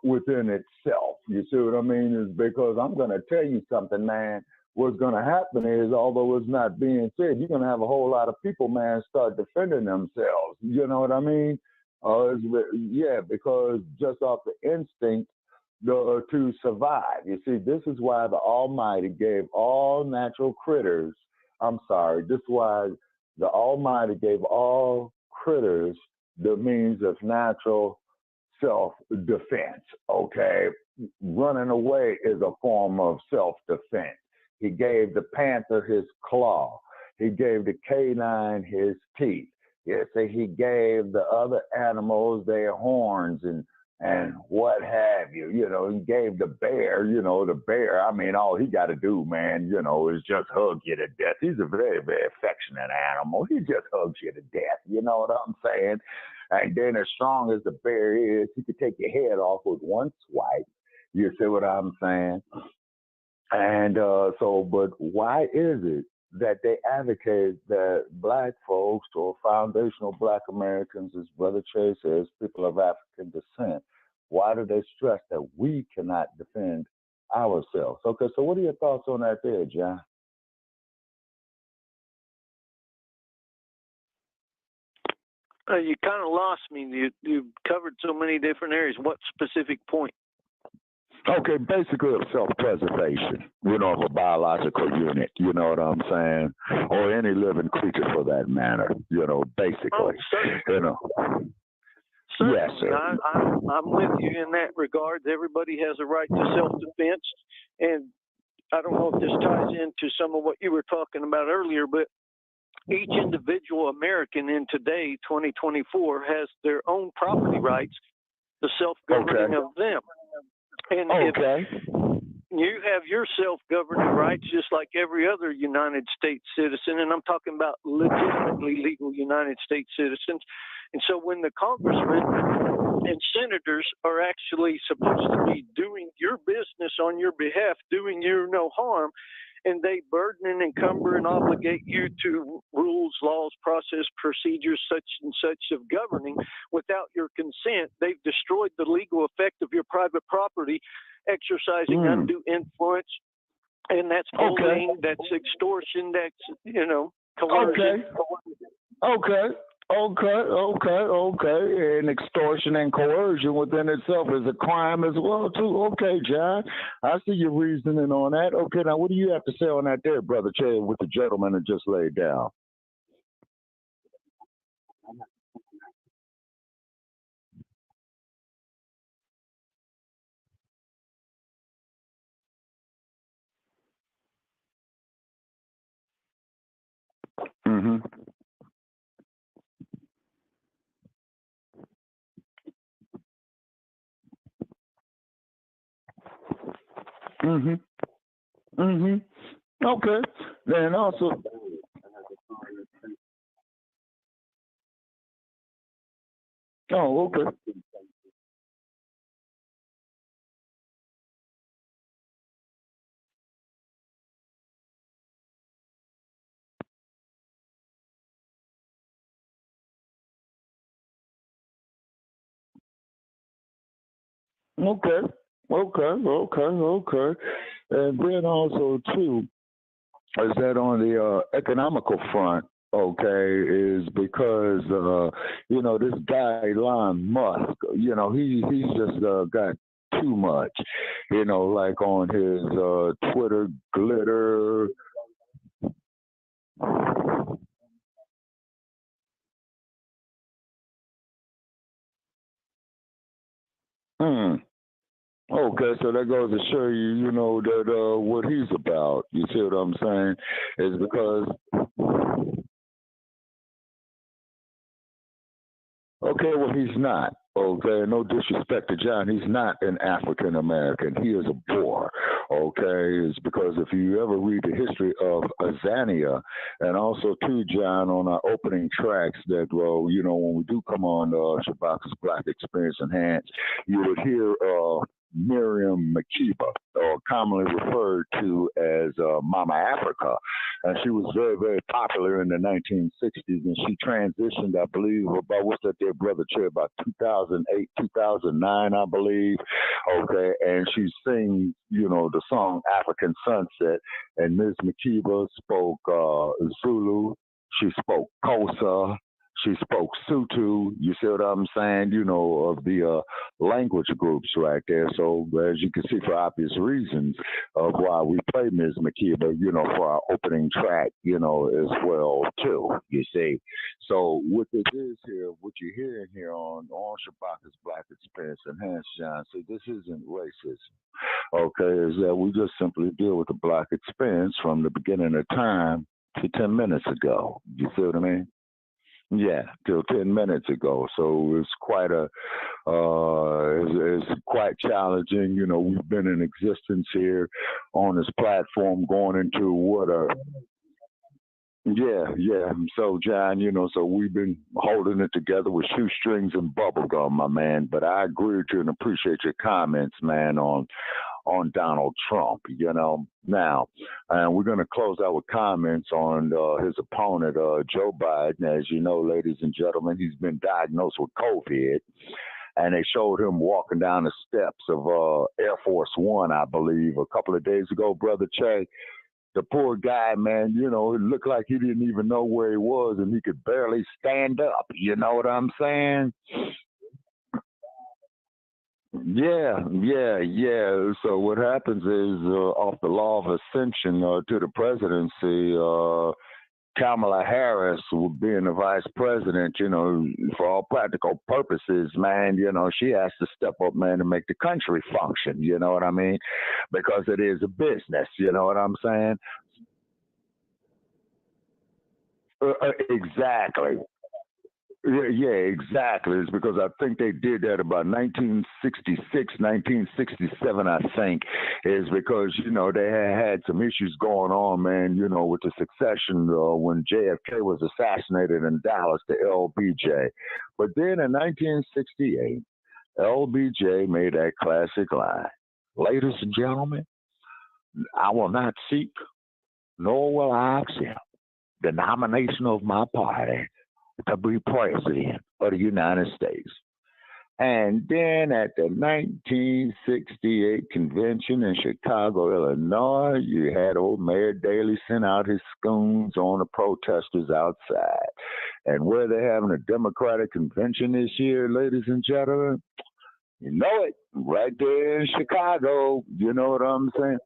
D: within itself. You see what I mean? Is because I'm going to tell you something, man. What's going to happen is, although it's not being said, you're going to have a whole lot of people, man, start defending themselves. You know what I mean? Yeah, because just off the instinct to survive. You see, this is why the Almighty gave all natural critters. I'm sorry, this is why the Almighty gave all critters the means of natural self-defense. Okay, running away is a form of self-defense. He gave the panther his claw. He gave the canine his teeth. Yes, he gave the other animals their horns and what have you. He gave the bear, the bear, I mean, all he got to do, man, is just hug you to death. He's a very, very affectionate animal. He just hugs you to death. You know what I'm saying? And then as strong as the bear is, he could take your head off with one swipe. You see what I'm saying? And but why is it that they advocate that black folks or foundational black Americans, as Brother Chase says, people of African descent, why do they stress that we cannot defend ourselves? Okay, so what are your thoughts on that there, John?
E: You kind of lost me. You covered so many different areas. What specific point?
D: Okay, basically of self-preservation, of a biological unit, you know what I'm saying? Or any living creature for that matter, basically.
E: Oh, certainly. Certainly.
D: Yes, sir.
E: I'm with you in that regard. Everybody has a right to self-defense. And I don't know if this ties into some of what you were talking about earlier, but each individual American in today, 2024, has their own property rights, the self-governing of them. And if you have your self-governing rights just like every other United States citizen, and I'm talking about legitimately legal United States citizens. And so when the congressmen and senators are actually supposed to be doing your business on your behalf, doing you no harm, and they burden and encumber and obligate you to rules, laws, process, procedures, such and such of governing without your consent, they've destroyed the legal effect of your private property, exercising undue influence, and that's bullying, that's extortion, that's, coercion.
D: Okay. Okay. And extortion and coercion within itself is a crime as well, too. Okay, John. I see your reasoning on that. Okay, now what do you have to say on that there, Brother Chad, with the gentleman that just laid down? Mm-hmm. Mm-hmm. Mm-hmm. Okay. Then also, oh, okay. Okay. Okay. And then also, too, is that on the economical front, okay, is because, this guy, Elon Musk, he's just got too much, like on his Twitter glitter. Hmm. Okay, so that goes to show you, that what he's about. You see what I'm saying? Is because okay, well, he's not. Okay, no disrespect to John. He's not an African American. He is a Boer. Okay, it's because if you ever read the history of Azania, and also too, John, on our opening tracks, that when we do come on Shabaka's Black Experience Enhanced, you would hear Miriam Makeba, or commonly referred to as Mama Africa. And she was very, very popular in the 1960s, and she transitioned, I believe, about what's that there, Brother Chair, about 2008, 2009, I believe. Okay, and she sings, the song African Sunset, and Ms. Makeba spoke Zulu, she spoke Xhosa, she spoke Sutu. You see what I'm saying? Of the language groups right there. So as you can see, for obvious reasons of why we play Ms. Makeba, for our opening track, as well too. You see. So what this is here, what you're hearing here on Shabaka's Black Experience Enhanced, John. See, this isn't racism. Okay, is that we just simply deal with the Black experience from the beginning of time to 10 minutes ago. You see what I mean? Yeah, till 10 minutes ago. So it's quite it's quite challenging. We've been in existence here on this platform going into what a yeah. So, John, so we've been holding it together with shoestrings and bubblegum, my man. But I agree with you and appreciate your comments, man, on Donald Trump, Now, and we're going to close out with comments on his opponent, Joe Biden. As you know, ladies and gentlemen, he's been diagnosed with COVID. And they showed him walking down the steps of Air Force One, I believe, a couple of days ago, Brother Che. The poor guy, man, it looked like he didn't even know where he was and he could barely stand up. You know what I'm saying? Yeah. So what happens is, off the law of ascension to the presidency, Kamala Harris, being the vice president, for all practical purposes, man, she has to step up, man, to make the country function. You know what I mean? Because it is a business. You know what I'm saying? Exactly. Yeah, exactly. It's because I think they did that about 1966, 1967, I think, is because, they had some issues going on, man, with the succession when JFK was assassinated in Dallas to LBJ. But then in 1968, LBJ made that classic line. Ladies and gentlemen, I will not seek, nor will I accept the nomination of my party to be president of the United States. And then at the 1968 convention in Chicago, Illinois, you had old Mayor Daley send out his scoons on the protesters outside. And where they're having a Democratic convention this year, ladies and gentlemen, you know it, right there in Chicago. You know what I'm saying?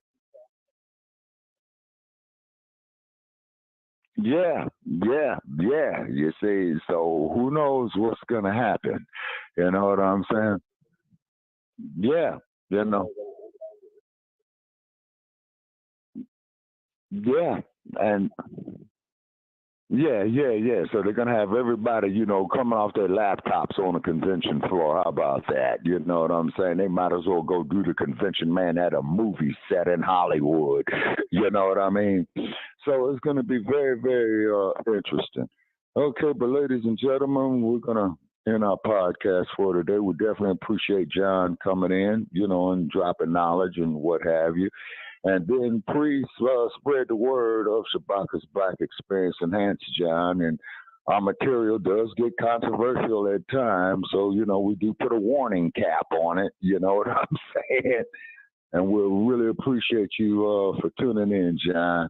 D: Yeah. You see, so who knows what's gonna happen? You know what I'm saying? Yeah, you know. Yeah, and yeah. So they're gonna have everybody, coming off their laptops on the convention floor. How about that? You know what I'm saying? They might as well go do the convention, man, at a movie set in Hollywood. You know what I mean? So it's gonna be very, very interesting. Okay, but ladies and gentlemen, we're gonna end our podcast for today. We definitely appreciate John coming in, and dropping knowledge and what have you. And then please spread the word of Shabaka's Black Experience Enhanced, John. And our material does get controversial at times. So, we do put a warning cap on it. You know what I'm saying? And we'll really appreciate you for tuning in, John.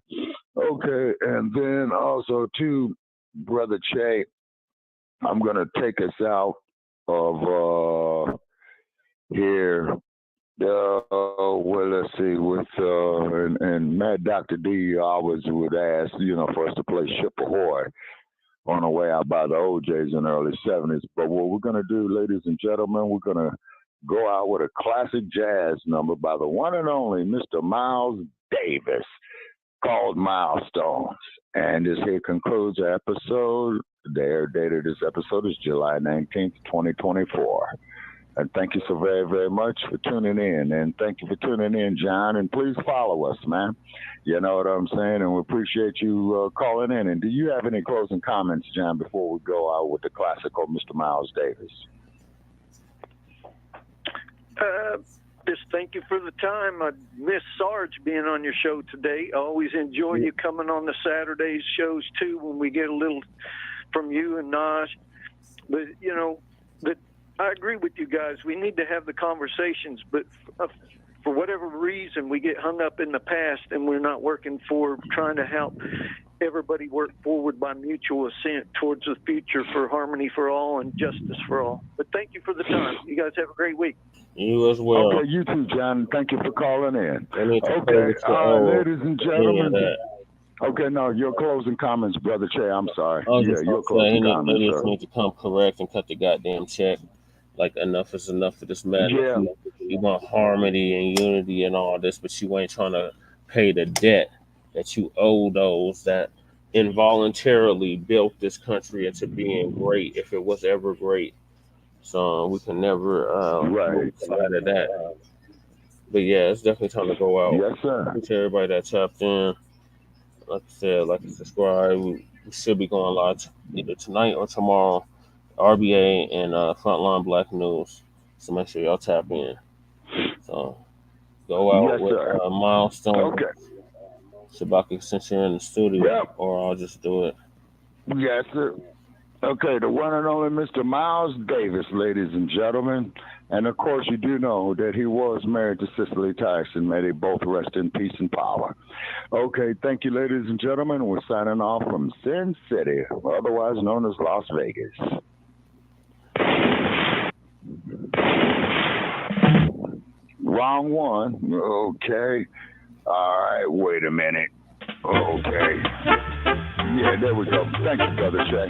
D: Okay. And then also, too, Brother Che, I'm going to take us out of here. Well, let's see. With and Mad Dr. D always would ask, for us to play Ship Ahoy on the way out by the OJs in the early '70s. But what we're gonna do, ladies and gentlemen, we're gonna go out with a classic jazz number by the one and only Mr. Miles Davis, called Milestones. And this here concludes the episode. The air date of this episode is July 19th, 2024. And thank you so very, very much for tuning in. And thank you for tuning in, John. And please follow us, man. You know what I'm saying? And we appreciate you calling in. And do you have any closing comments, John, before we go out with the classical Mr. Miles Davis?
E: Just thank you for the time. I miss Sarge being on your show today. I always enjoy you coming on the Saturdays shows, too, when we get a little from you and Naj. But, I agree with you guys. We need to have the conversations, but for whatever reason, we get hung up in the past and we're not working for trying to help everybody work forward by mutual assent towards the future for harmony for all and justice for all. But thank you for the time. You guys have a great week.
G: You as well.
D: Okay, you too, John. Thank you for calling in.
G: Okay,
D: ladies and gentlemen. Okay, no, your closing comments, Brother Che. I'm sorry. Your closing comments.
G: Idiots need to come correct and cut the goddamn check. Like, enough is enough of this madness.
D: Yeah.
G: You want harmony and unity and all this, but you ain't trying to pay the debt that you owe those that involuntarily built this country into being great, if it was ever great. So we can never move aside of that. But yeah, it's definitely time to go out.
D: Yes, sir.
G: To everybody that tapped in. Like I said, like I subscribe. We should be going live either tonight or tomorrow. RBA and Frontline Black News. So make sure y'all tap in. So go out with Milestone.
D: Okay.
G: Shabaka, since you're in the studio, or I'll just do it.
D: Yes, sir. Okay, the one and only Mr. Miles Davis, ladies and gentlemen. And of course, you do know that he was married to Cicely Tyson. May they both rest in peace and power. Okay, thank you, ladies and gentlemen. We're signing off from Sin City, otherwise known as Las Vegas. Wrong one. Okay. All right, wait a minute. Okay. Yeah, there we go. Thank you, Brother Shay.